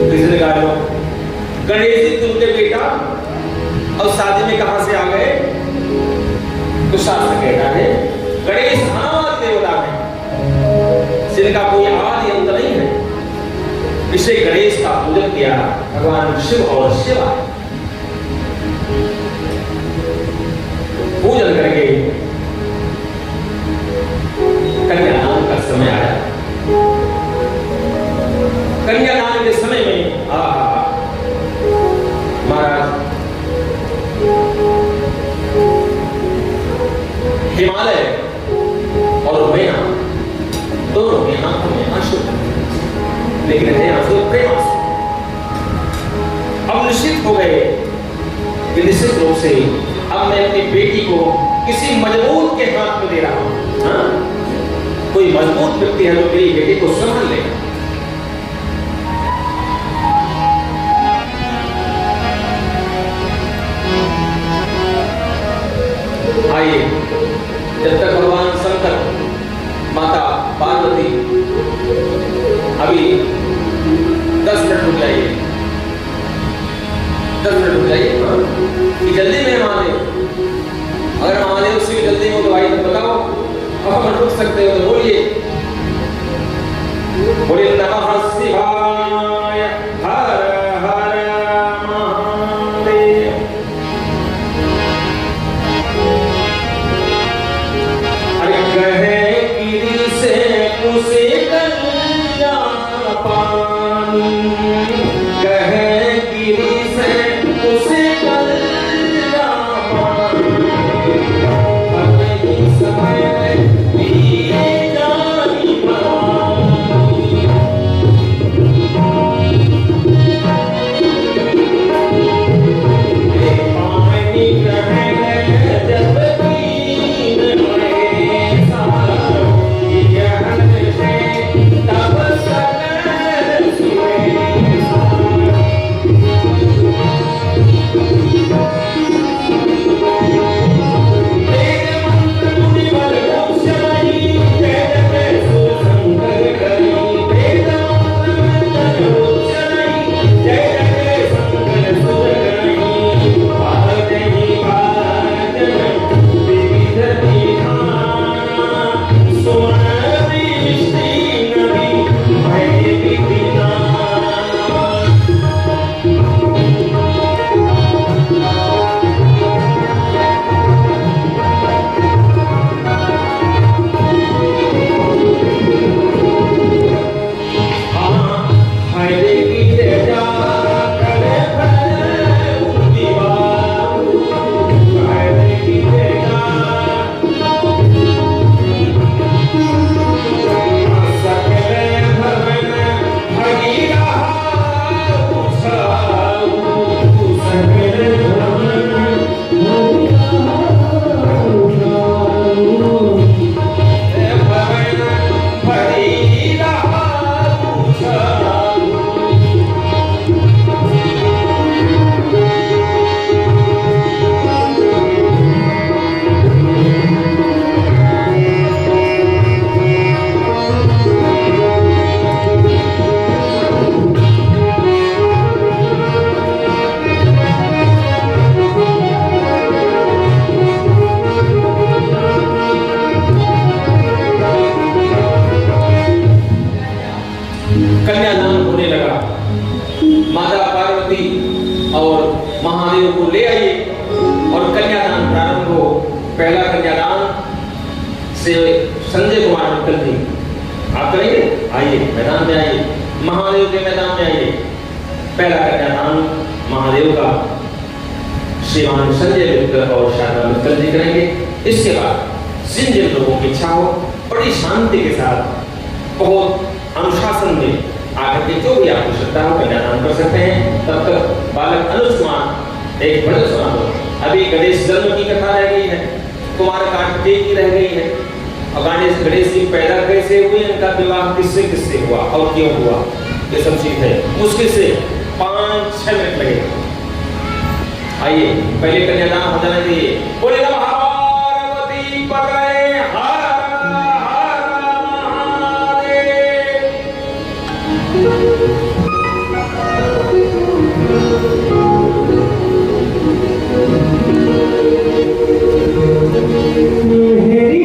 किसने कहा लो गणेश जी तुमके बेटा और शादी में कहां से आ गए? तो शास्त्र कहता है गणेश आदि देवता है, जिनका कोई आदि अंत नहीं है। इसे गणेश का पूजन किया भगवान शिव और शिवा। पूजन करके कन्यादान का समय आया। कन्यादान के समय में महाराज हिमालय और मैना दोनों के आंखों में आंसू, लेकिन है आंसू प्रेम आंसू। अब निश्चित हो गए कि निश्चित रूप से अब मैं अपनी बेटी को किसी मजबूत के हाथ में दे रहा हूं। हाँ? कोई मजबूत व्यक्ति है जो मेरी बेटी को संभाल लेगा। आइए, जब तक भगवान शंकर माता पार्वती अभी 10 मिनट रुक जाइए, 10 मिनट रुक जाइए। कि जल्दी में महादेव, अगर महादेव से जल्दी हो तो भाई तो बताओ, अब हम रुक सकते हो तो बोलिए। बोलिए नमः शिवाय, हर हर महादेव। अरे कहे गिरि से उसे कन्या पानी, कहे गिरि से उसे कन्या पानी। समय से संजय कुमार मित्तल जी, आप करेंगे? आइए मैदान में आइए, महादेव के मैदान में आइए। पहला कन्यादान महादेव का श्रीमान संजय मित्तल और शारदा मित्तल जी करेंगे। इसके बाद जिन जिन लोगों की इच्छा हो बड़ी शांति के साथ, बहुत अनुशासन में आकर के जो भी आपको श्रद्धा हो कन्यादान कर सकते हैं। तब तक बालक अनुज कुमार एक भजन सुना दो। अभी गणेश जन्म की कथा रह गई है, कुमार काट की रह गई है, और गणेश जी पैदा कैसे हुए, इनका विवाह किससे हुआ और क्यों हुआ, ये सब चीज है। मुश्किल से 5-6 मिनट लगेगा। आइए पहले कन्यादान हो जाने दीजिए। बोले नमः पार्वती पतये हर हर महादेव। Hare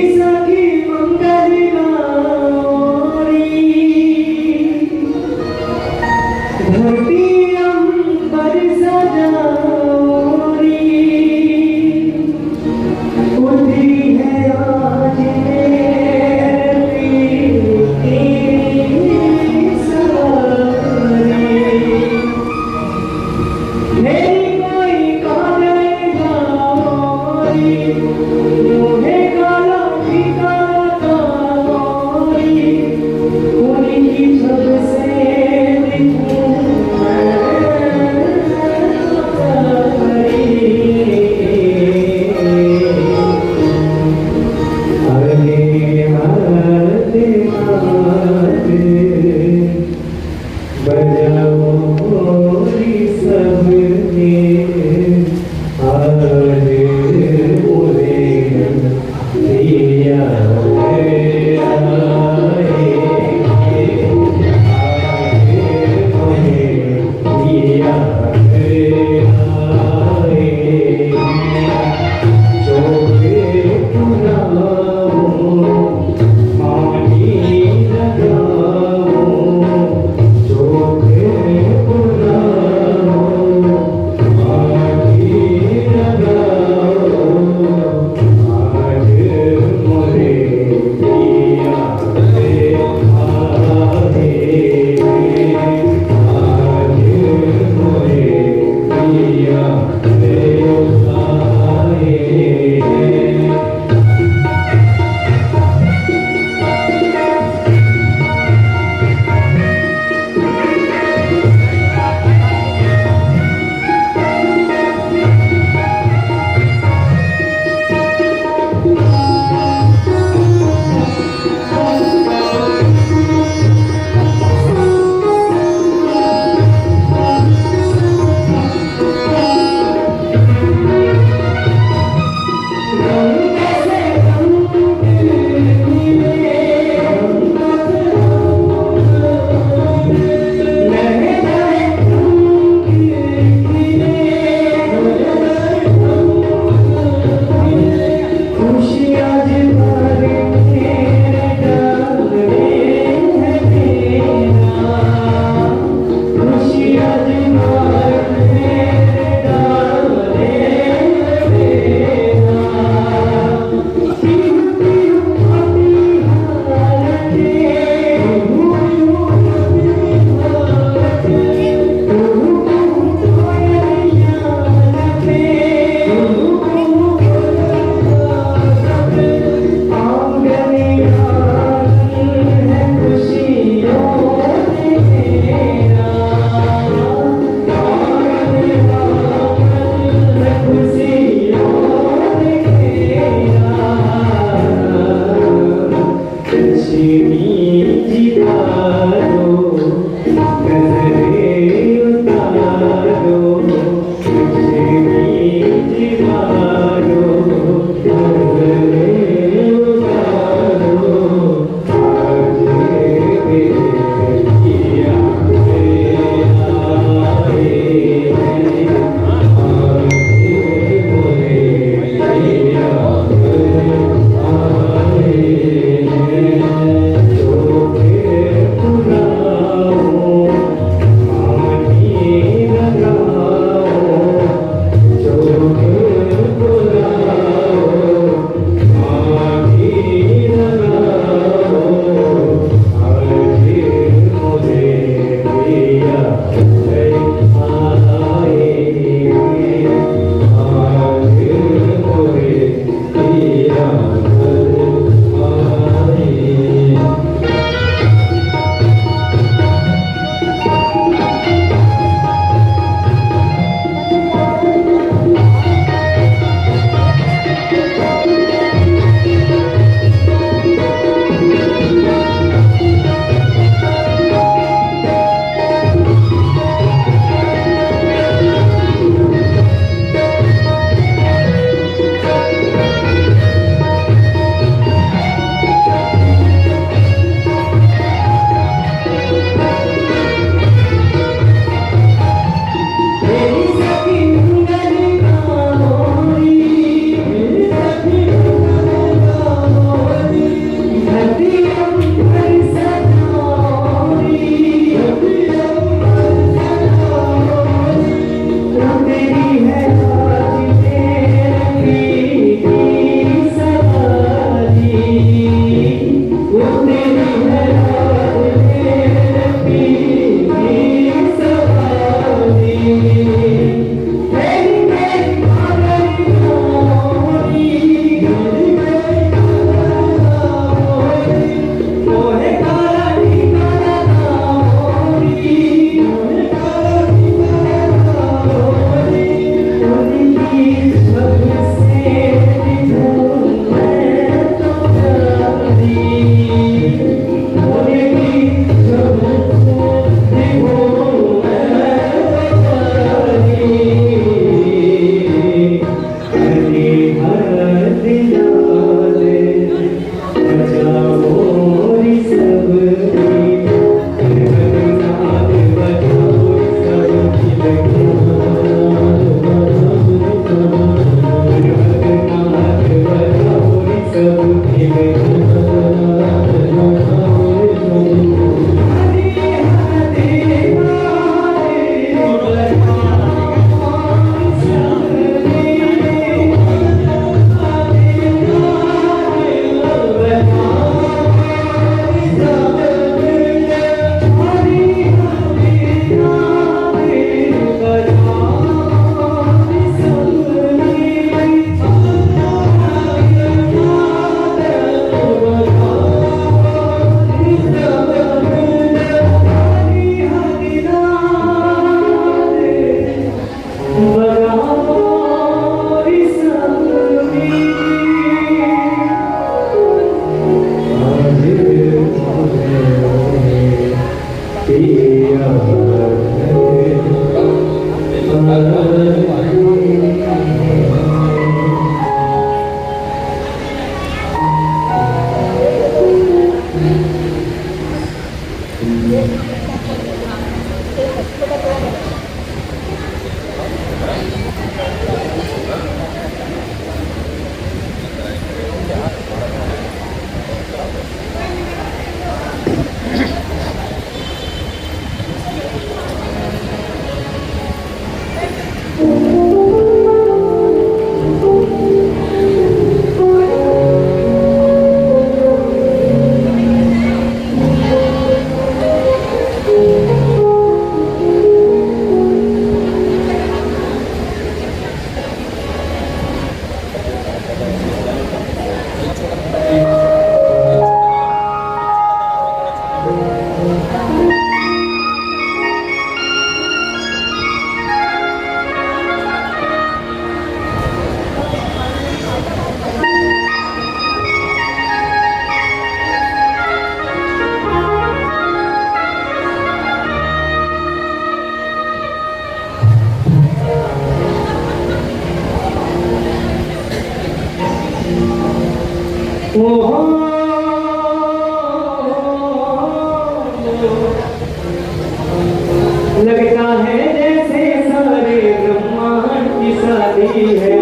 लगता है जैसे सारे ब्रह्मांड की शादी है,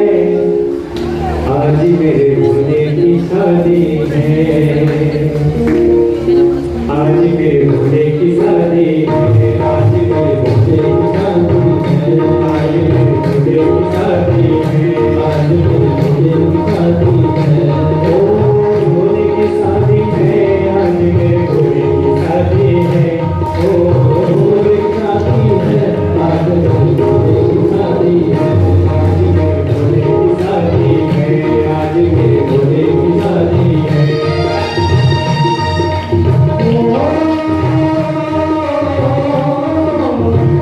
आज मेरे भोले की शादी है, आज मेरे भोले की शादी है, आज मेरे भोले की शादी है, आज मेरे भोले की शादी है, आज मेरे भोले की शादी है, ओ भोले की शादी है, आज मेरे भोले की शादी है, ओ भोले की शादी है, आज मेरे भोले की शादी है, आज मेरे भोले की शादी है, आज मेरे भोले की शादी है।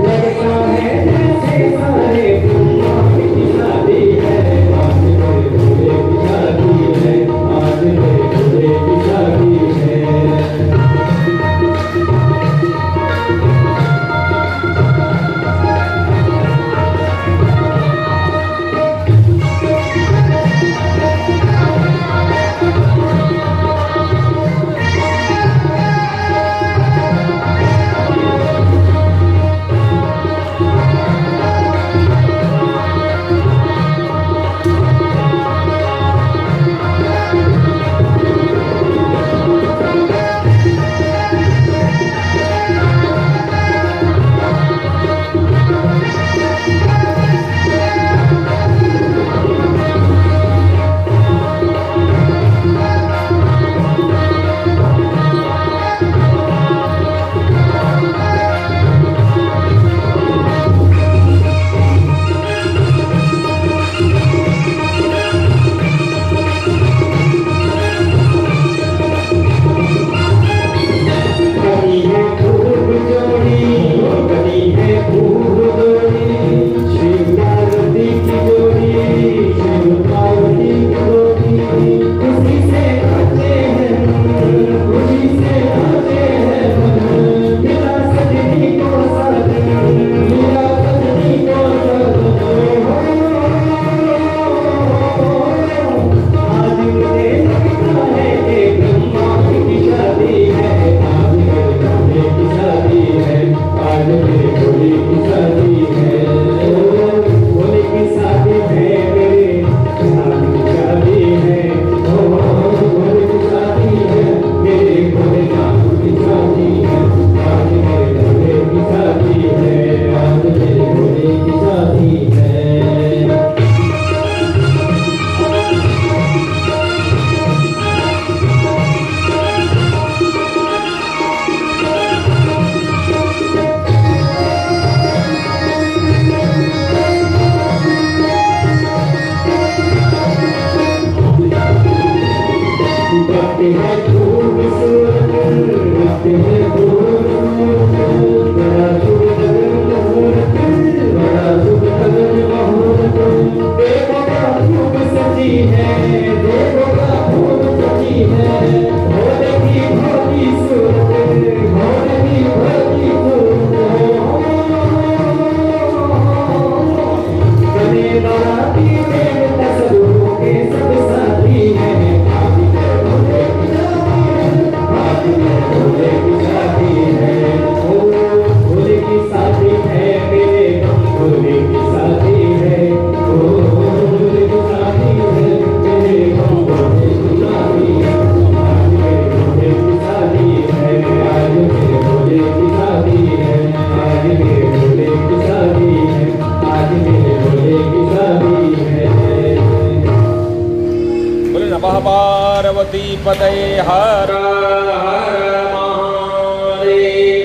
लगता है जैसे सारे ब्रह्मांड की शादी है, आज मेरे भोले की शादी है, आज मेरे भोले की शादी है। कनी है खूब जोड़ी, कनी है खूब जोड़ी, शिव पार्वती की जोड़ी, शिव पार्वती की जोड़ी, खुशी से आते हैं, खुशी से आते हैं, मिला सजनी को साजन, मिला सजनी को साजन, आज मुझे लगता है कि ब्रह्मांड की शादी है, आज मेरे भोले की शादी है, आज मेरे भोले की शादी है, ओ भोले की शादी है, मेरे नाथ की शादी है, ओ भोले की शादी है, मेरे भोलेनाथ की शादी है, आज मेरे भोले की शादी है, आज मेरे भोले की शादी है। रखते हैं खूबसूरत, रखते हैं खूबसूरत, बड़ा शुभ लगन मुहूर्त, बड़ा शुभ लगन मुहूर्त, देखो क्या खूब सजी है, देखो क्या खूब सजी है, भोले की भोली सूरत, भोले की भोली सूरत, कने बाराती में तसल्लुओं के सब साथी हैं, आज मेरे भोले की शादी है, आज मेरे भोले की शादी है, ओ भोले की शादी है, मेरे भोले की शादी है, ओ भोले की शादी है, मेरे भोले की शादी है, आज मेरे भोले की शादी है, आज मेरे भोले की शादी है, आज मेरे भोले की शादी है, आज मेरे भोले की शादी है। बोले नमः पार्वती पतये हर हर महादेव।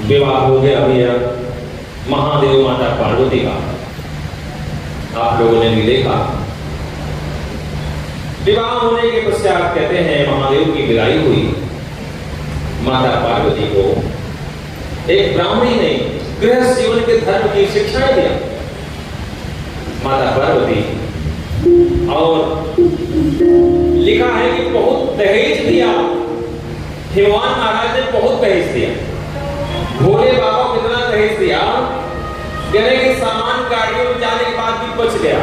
विवाह हो गया भैया महादेव माता पार्वती का, आप लोगों ने भी देखा। विवाह होने के पश्चात कहते हैं महादेव की विदाई हुई। माता पार्वती को एक ब्राह्मणी ने गृहस्थ जीवन के धर्म की शिक्षा दिया। माता पार्वती और लिखा है कि बहुत दहेज दिया, हिमवान महाराज ने बहुत दहेज दिया। भोले बाबा को इतना दहेज दिया कहने के सामान गाड़ियों में जाने के बाद भी बच गया।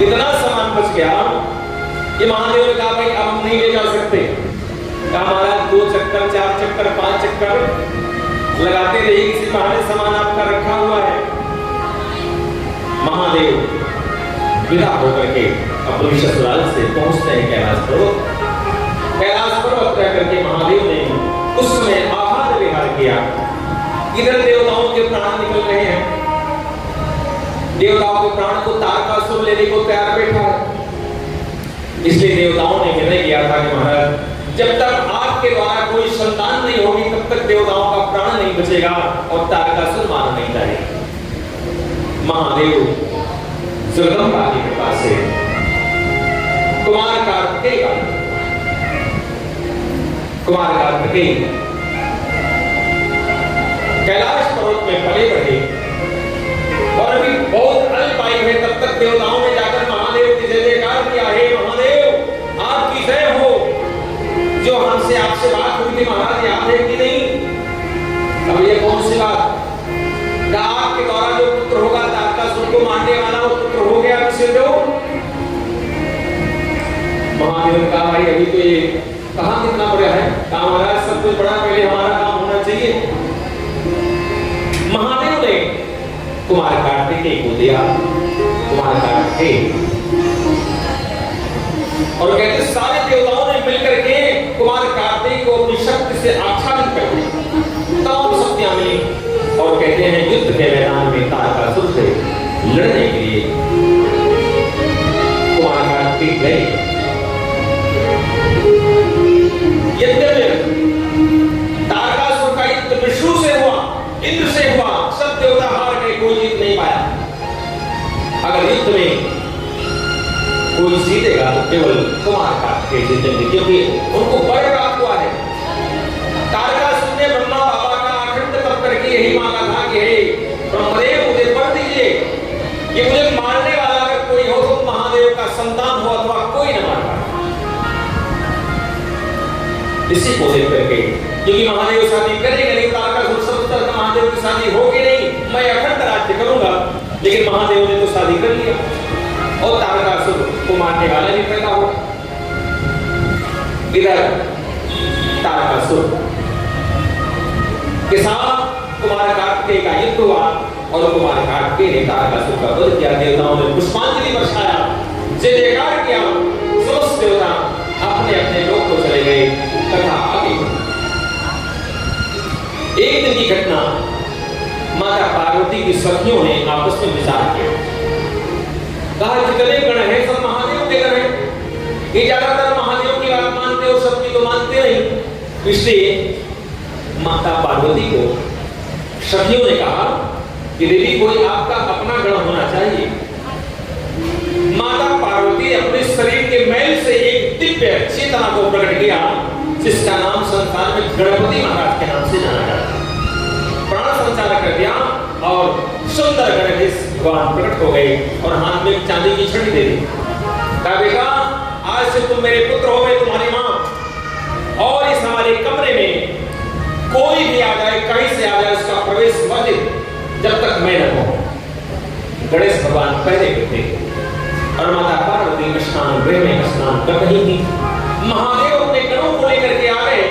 इतना सामान बच गया कि महादेव ने कहा भाई अब हम नहीं ले जा सकते। कहा महाराज 2 चक्कर 4 चक्कर 5 चक्कर लगाते रहिए, किसी बहाने सामान आपका रखा हुआ है। महादेव विदा होकर के अपने ससुराल से पहुंचते हैं कैलाश पर्वत। कैलाश पर्वत तय करके महादेव ने उस समय आहार विहार किया। इधर देवताओं के प्राण निकल रहे हैं, देवताओं के प्राण को तारकासुर लेने को तैयार बैठा है। इसलिए देवताओं ने निर्णय किया था कि महाराज जब तक आपके द्वारा कोई संतान नहीं होगी तब तक देवताओं का प्राण नहीं बचेगा और तारकासुर मारा नहीं जाएगा। महादेव जगदम्बा की कृपा से कुमार कार्तिकेय कैलाश पर्वत में पले बढ़े और अभी बहुत अल्पायु है तब तक देवताओं ने जाकर महादेव की जय जयकार किया। हे महादेव आपकी जय हो, जो हमसे आपसे बात हुई थी महाराज याद है कि नहीं? अब ये कौन सी बात? आपके द्वारा जो पुत्र होगा तारकासुर को मारने वाला वो पुत्र हो गया किसी को? महादेव ने कहा भाई अभी तो ये कहां कितना बड़ा है। कहा महाराज सब कुछ बड़ा, पहले हमारा काम होना चाहिए। महादेव ने कुमार कार्तिकेय को दिया, कुमार कार्तिकेय, और कहते सारे देवताओं ने मिलकर के कुमार कार्तिकेय को अपनी शक्ति से आच्छादित कर दिया। तमाम शक्तियां मिली और कहते हैं युद्ध के मैदान में तारकासुर से लड़ने के लिए कुमार कार्तिकेय गए। यद्यपि तारकासुर का युद्ध विष्णु से हुआ, इंद्र से हुआ, सब देवता हार गए, कोई जीत नहीं पाया। अगर युद्ध में कोई जीतेगा तो केवल कुमार कार्तिकेय जीतेंगे, क्योंकि उनको बल प्राप्त हुआ है। तारकासुर ने ब्रह्मा बाबा का अखंड तप करके यही मांगा था कि हे ब्रह्मदेव मुझे वर दीजिए कि मुझे मारने वाला अगर कोई हो तो महादेव का संतान हो अथवा कोई न मार पाए। इसी को देख करके, क्योंकि महादेव शादी करेंगे नहीं, तारकासुर सब तरह महादेव की शादी होगी नहीं, मैं अखंड राज्य करूंगा। लेकिन महादेव ने तो शादी कर लिया और तारकासुर को मारने वाला नहीं पैदा हो। इधर तारकासुर के साथ कुमार कार्तिकेय का युद्ध हुआ और कुमार कार्तिकेय ने तारकासुर का वध किया। देवताओं ने पुष्पांजलि बरसाया, जय जयकार किया। समस्त देवता अपने अपने लोक को चले गए। कथा आगे। एक दिन की घटना, माता पार्वती की सखियों ने आपस में विचार किया। कहा जितने गण हैं सब महादेव के गण हैं, ये ज्यादातर महादेव की बात मानते और सबकी तो मानते नहीं। इसलिए माता पार्वती को सखियों ने कहा कि देवी कोई आपका अपना गण होना चाहिए। माता पार्वती ने अपने शरीर के मैल से एक दिव्य चेतना को प्रकट किया, जिसका नाम संसार में गणपति महाराज के नाम से जाना जाता है। प्राण संचार कर दिया और सुंदर गणेश भगवान प्रकट हो गए और हाथ में चांदी की छड़ी दे दी। कहा बेटा आज से तुम मेरे पुत्र हो, मैं तुम्हारी मां, और इस हमारे कमरे में कोई भी आ जाए, कहीं से आ जाए, उसका प्रवेश वर्जित जब तक मैं न कहूं। गणेश भगवान पहले थे और माता पार्वती स्नान गृह में स्नान कर रही थी। महादेव अपने गणों को लेकर के आ गए,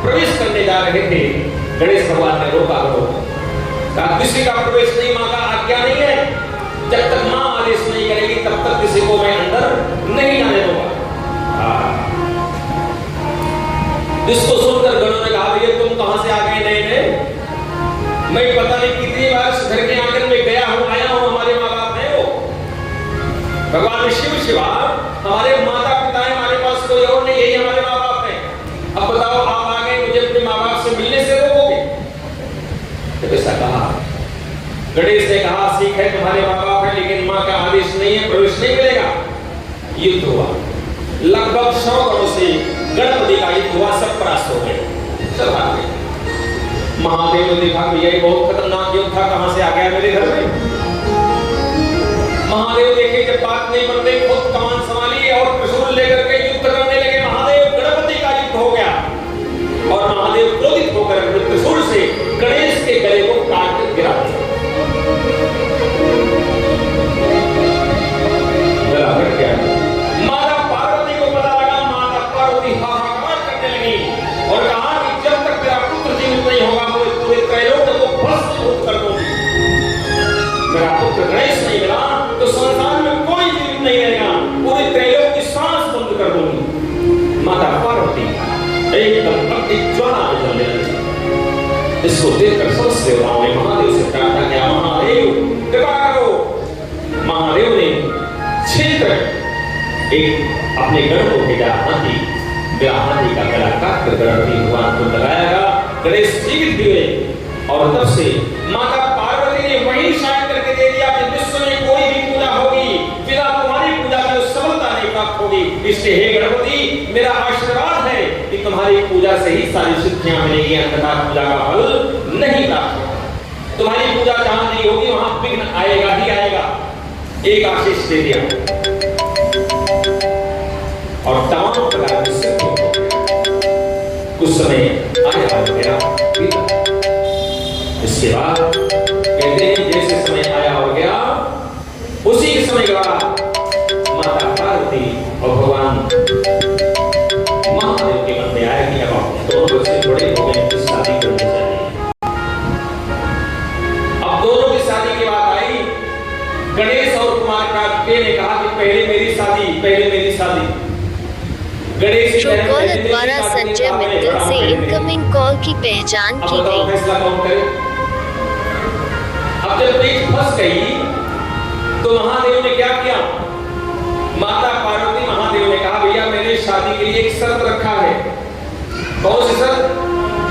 प्रवेश करने जा रहे थे। गणेश भगवान ने रोका कहा किसी का प्रवेश नहीं, मां का आज्ञा नहीं है। जब तक मां आदेश नहीं करेगी तब तक किसी को मैं अंदर नहीं आने दूंगा। जिसको सुनकर गणों ने कहा भैया तुम कहां से आ गए नए नए? मैं पता नहीं कितनी बार घर के आंगन में गया हूं, आया हूं, हमारे माँ बाप है वो। भगवान शिव शिवा हमारे माता पिता है, हमारे पास कोई और नहीं, यही हमारे माँ बाप है। अब बताओ आप आ गए, मुझे अपने माँ बाप से मिलने से रोकोगे? तो ऐसा कहा। गणेश ने कहा ठीक है तुम्हारे माँ बाप है, लेकिन माँ का आदेश नहीं है, प्रवेश नहीं मिलेगा। युद्ध हुआ, लगभग 100 गणों से गणपति का युद्ध हुआ, सब परास्त हो गए, सब हार गए। महादेव ने देखा कि यह बहुत खतरनाक युद्ध था, कहां से आ गया मेरे घर में। महादेव देखे जब बात नहीं बन रही, खुद कमान संभाली और त्रिशूल लेकर के युद्ध करने लगे। महादेव गणपति का युद्ध हो गया और महादेव क्रोधित होकर त्रिशूल से गणेश के गले को काट कर गिरा दिया। चिर कर समझ देवताओं ने महादेव से प्रार्थना किया, महादेव कृपा करो। महादेव ने छिलकर एक अपने गण को भेजा, हाथी का गला काट कर गणपति भगवान को लगाया। गणेश जीवित हुए और तब से माता पार्वती ने वही शायद करके दे दिया कि विश्व में कोई भी पूजा होगी बिना तुम्हारी पूजा में सफलता नहीं प्राप्त होगी। इसलिए हे गणपति, मेरा आशीर्वाद है कि तुम्हारी पूजा से ही सारी सिद्धियां मिलेंगी, अन्यथा पूजा का फल नहीं प्राप्त होगा। तुम्हारी पूजा जहां नहीं होगी वहां विघ्न आएगा ही आएगा। एक आशीष दे दिया और तमाम प्रकार की सिद्धियों को कुछ समय आया हो गया बीता। इसके बाद कहते हैं जैसे समय आया हो गया उसी के समय के बाद माता पार्वती और भगवान महादेव के मन में आया कि अब आप दोनों से बड़े हो गए, शादी करनी चाहिए। अब दोनों की शादी की बात आई। गणेश और कुमार कार्तिकेय ने कहा कि पहले मेरी शादी। गणेश द्वारा संजय मित्तल से इनकमिंग कॉल की पहचान की गई। फैसला कौन करे? अब जब प्रीत फंस गई तो महादेव ने क्या किया? माता पार्वती महादेव ने कहा भैया मैंने शादी के लिए एक शर्त रखा है। कौन सी शर्त?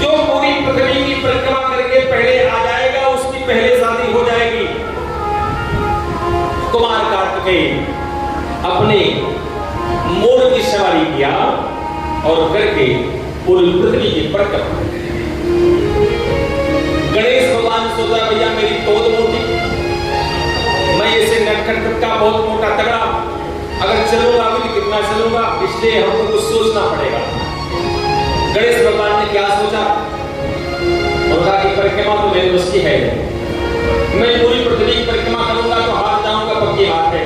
जो पूरी पृथ्वी की परिक्रमा करके पहले आ जाएगा उसकी पहले शादी हो जाएगी। कुमार कार्तिकेय अपने मोर की सवारी किया और करके पूरी पृथ्वी की परिक्रमा। गणेश भगवान सोचा भैया मेरी तोड़ मोटी, मैं ऐसे नटखट का बहुत मोटा तगड़ा अगर चलूंगा भी तो कितना चलूंगा, इसलिए हमको कुछ सोचना पड़ेगा। गणेश भगवान ने क्या सोचा? उनका की परिक्रमा तो मेरे बस की है, मैं पूरी पृथ्वी की परिक्रमा करूंगा तो हार जाऊंगा, पक्की बात है।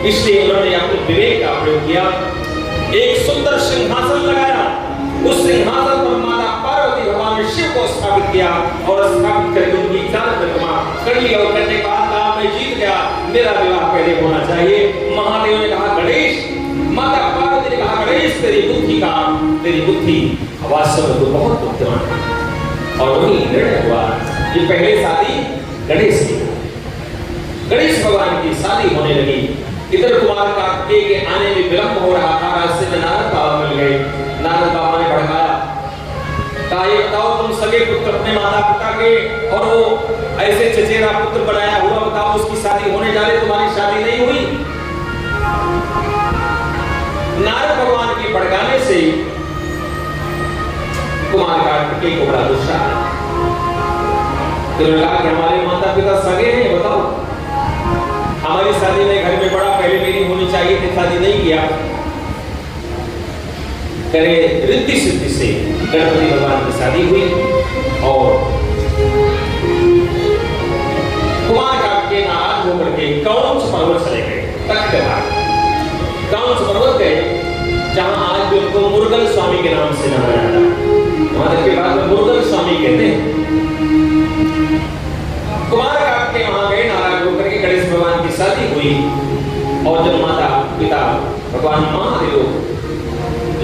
इसलिए उन्होंने अपने विवेक का प्रयोग किया, एक सुंदर सिंहासन लगाया। उस सिंहासन पर माता पार्वती भगवान ने शिव को स्थापित किया और स्थापित करके उनकी चार परिक्रमा कर लिया और करने के बाद कहा मैं जीत गया, मेरा विवाह पहले होना चाहिए। महादेव ने कहा गणेश, माता पार्वती ने कहा गणेश तेरी बुद्धि वास्तव में तो बहुत बुद्धिमान है। और वही निर्णय हुआ कि पहले शादी गणेश की। गणेश भगवान की शादी होने लगी। इधर कुमार कार्तिकेय के आने में विलंब हो रहा था। रास्ते में नारद बाबा मिल गए। नारद बाबा ने भड़काया, कहा ये बताओ तुम सगे पुत्र अपने माता पिता के और वो ऐसे चचेरा पुत्र बनाया हुआ, बताओ उसकी शादी होने जा रही, तुम्हारी शादी नहीं हुई। नारद भगवान के भड़काने से कुमार कार्तिकेय को बड़ा गुस्सा आया। कहा कि हमारे माता पिता सगे हैं, बताओ हमारी शादी में घर में बड़ा पहले मेरी होनी चाहिए थी, शादी नहीं किया। करे रिद्धि सिद्धि से गणपति भगवान की शादी हुई और कुमार कार्तिकेय नाराज होकर के कौंस पर्वत चले गए। तख्त के बाद कौंस पर्वत गए जहां आज भी उनको मुरुगन स्वामी के नाम से जाना जाता है। वहां के बाद मुरुगन स्वामी कहते हैं। कुमार कार्तिकेय वहां गए नाराज होकर के। गणेश भगवान की शादी हुई और जब माता पिता भगवान महादेव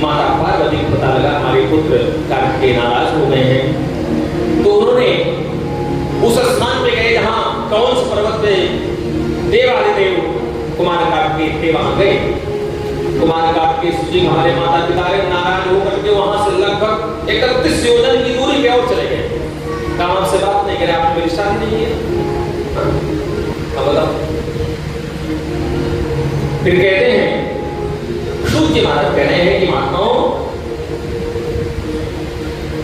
माता पार्वती को पता लगा हमारे पुत्र कार्तिकेय नाराज हो गए हैं, तो उन्होंने उस स्थान पे गए जहां कौंस पर्वत पे देवादिदेव कुमार कार्तिकेय थे, वहां गए। कुमार कार्तिकेय जी हमारे माता पिता नाराज होकर के वहां से लगभग 31 योजन की दूरी पे और चले गए। कहा आपसे बात नहीं करे, आपने मेरी शादी नहीं की। अब बताओ। फिर कहते हैं सूर्य महाराज कह रहे हैं कि महात्माओं,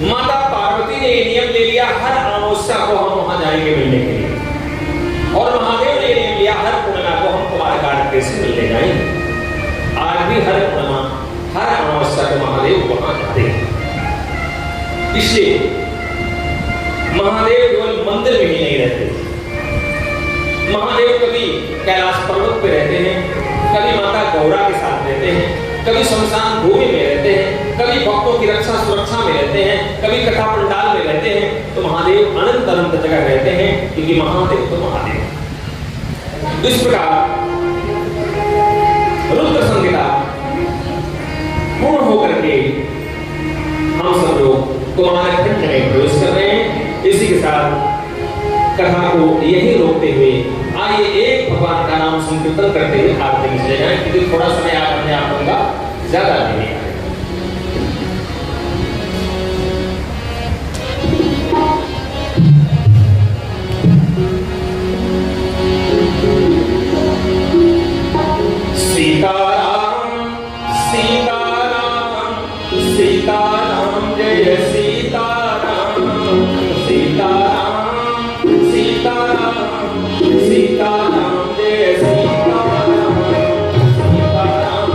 माता पार्वती ने नियम ले लिया हर अमावस्या को हम वहां जाएंगे मिलने के लिए, और महादेव ने नियम लिया हर पूर्णिमा को हम कुमार कार्तिकेय से मिलने जाएंगे। आज भी हर पूर्णिमा हर अमावस्या को महादेव वहां जाते हैं। इसलिए महादेव केवल मंदिर में ही नहीं रहते। महादेव कभी कैलाश पर्वत पे रहते हैं, कभी माता गौरा के साथ रहते हैं, कभी शमशान भूमि में रहते हैं, कभी भक्तों की रक्षा सुरक्षा में रहते हैं, कभी कथा पंडाल में रहते हैं। तो महादेव अनंत अनंत जगह रहते हैं, क्योंकि महादेव तो महादेव। इस प्रकार रुद्र संहिता पूर्ण होकर के हम सब लोग कुमार खंड में प्रवेश कर रहे हैं। इसी के साथ संकीर्तन करते हुए आरती में चले जाएं, क्योंकि थोड़ा समय आप अपने आप होगा ज्यादा देने का। सीताराम सीताराम सीताराम जय सीताराम सीताराम सीताराम सीताराम जय सीताराम सीताराम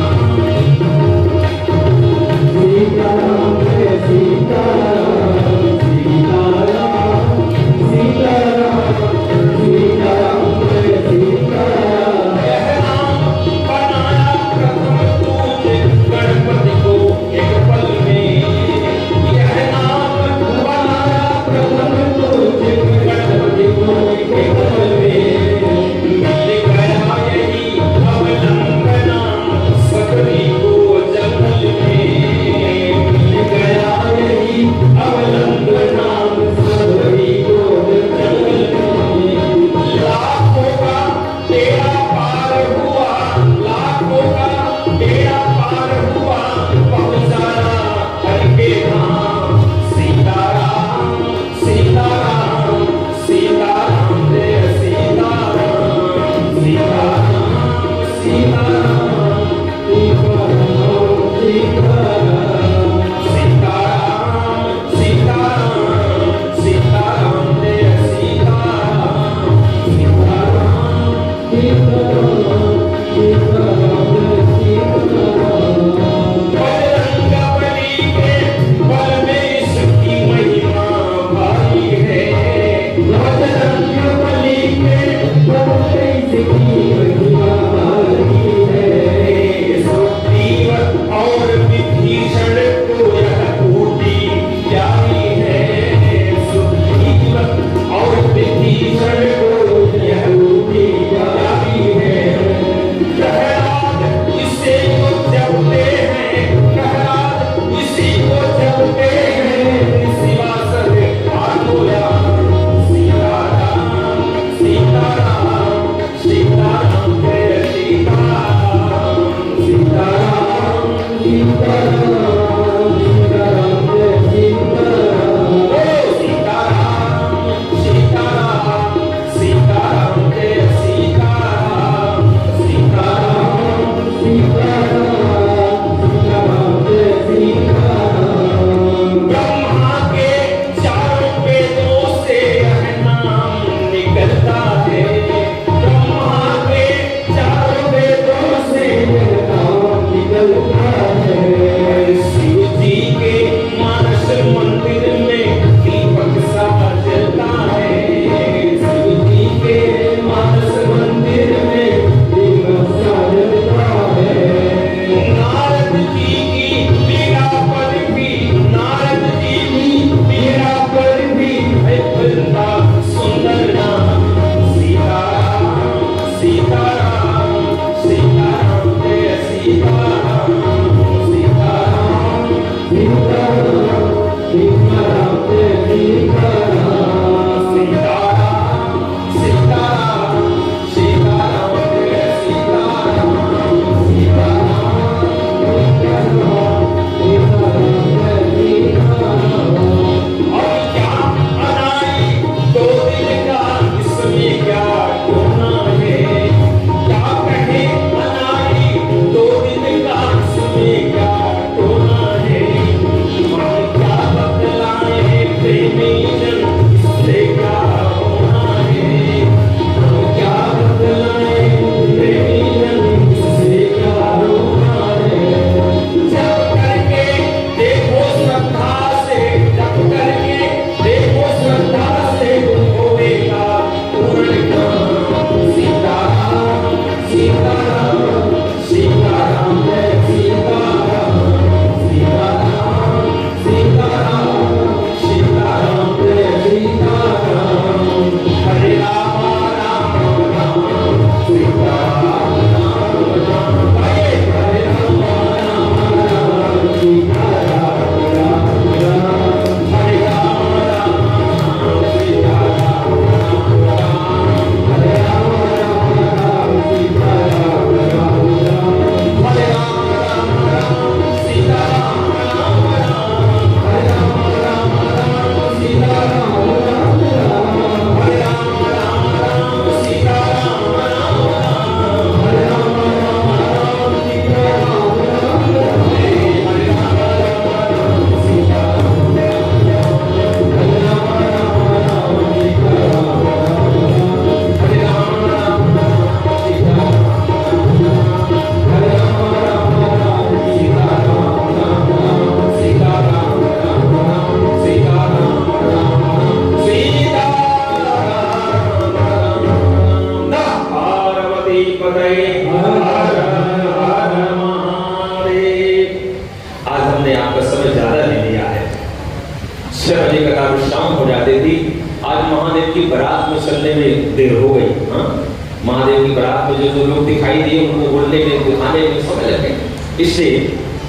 समय लग गए। इसलिए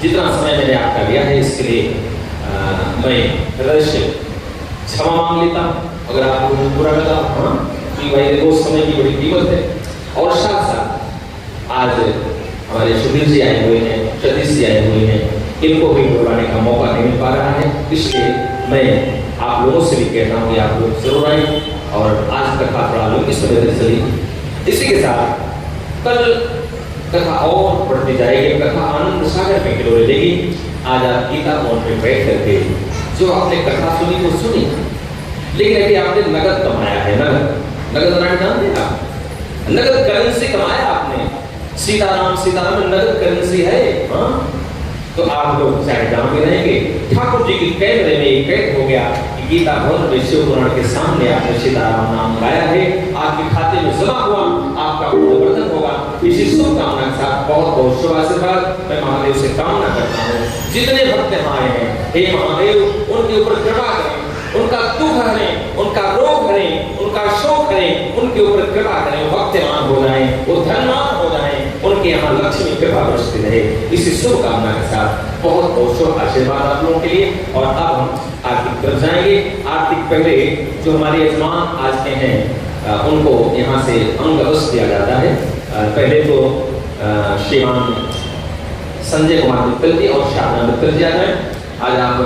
जितना समय मैंने आपका लिया है इसके लिए मैं हृदय से क्षमा मांग लेता हूँ। अगर आपको बुरा लगा हाँ कि भाई देखो समय की बड़ी कीमत है। और साथ साथ आज हमारे सुधीर जी आए हुए हैं, सतीश जी आए हुए हैं, इनको भी बुलाने का मौका नहीं मिल पा रहा है। इसलिए मैं आप लोगों से भी कहता हूँ कि आप लोग जरूर आए और आज कथा थोड़ा लंबी समय तक चली। इसी के साथ कल कथा और बढ़ती जाएगी, कथा आनंद सागर में किलोरे लेगी। आज आप गीता भवन में बैठ करके जो आपने कथा सुनी वो सुनी, लेकिन अभी आपने नगद कमाया है। नगद नाम जानते हैं आप? नगद करेंसी कमाया आपने। सीताराम सीताराम नगद करेंसी है। हाँ तो आप लोग चाहे जहाँ भी रहेंगे, ठाकुर जी की कैमरे में कैद हो गया कि गीता भवन में शिव पुराण के सामने आपने सीताराम नाम गाया है, आपके खाते में जमा हुआ, आपका पुण्यवर्धन होगा। इसी शुभकामना के साथ बहुत बहुत शुभ आशीर्वाद मैं महादेव से कामना करता हूँ। जितने भक्त यहाँ आए हैं, हे महादेव उनके ऊपर कृपा करें, उनका दुख हरें, उनका रोग हरें, उनका शोक हरें, उनके ऊपर कृपा करें, भक्तिमान हो जाएं, वो धनवान हो जाएं, उनके यहाँ लक्ष्मी कृपा बरसती रहे। इसी शुभकामना के साथ बहुत बहुत शुभ आशीर्वाद आप लोगों के लिए। और अब हम आरती कर जाएंगे। आरती पहले जो हमारे यजमान आज के हैं उनको यहाँ से अंगवस्त्र दिया जाता है। पहले तो श्रीमान संजय कुमार मित्तल जी और शारदा मित्तल जी आ जाए। आज आप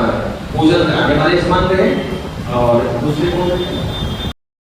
पूजन कराने वाले यजमान रहे। और दूसरे को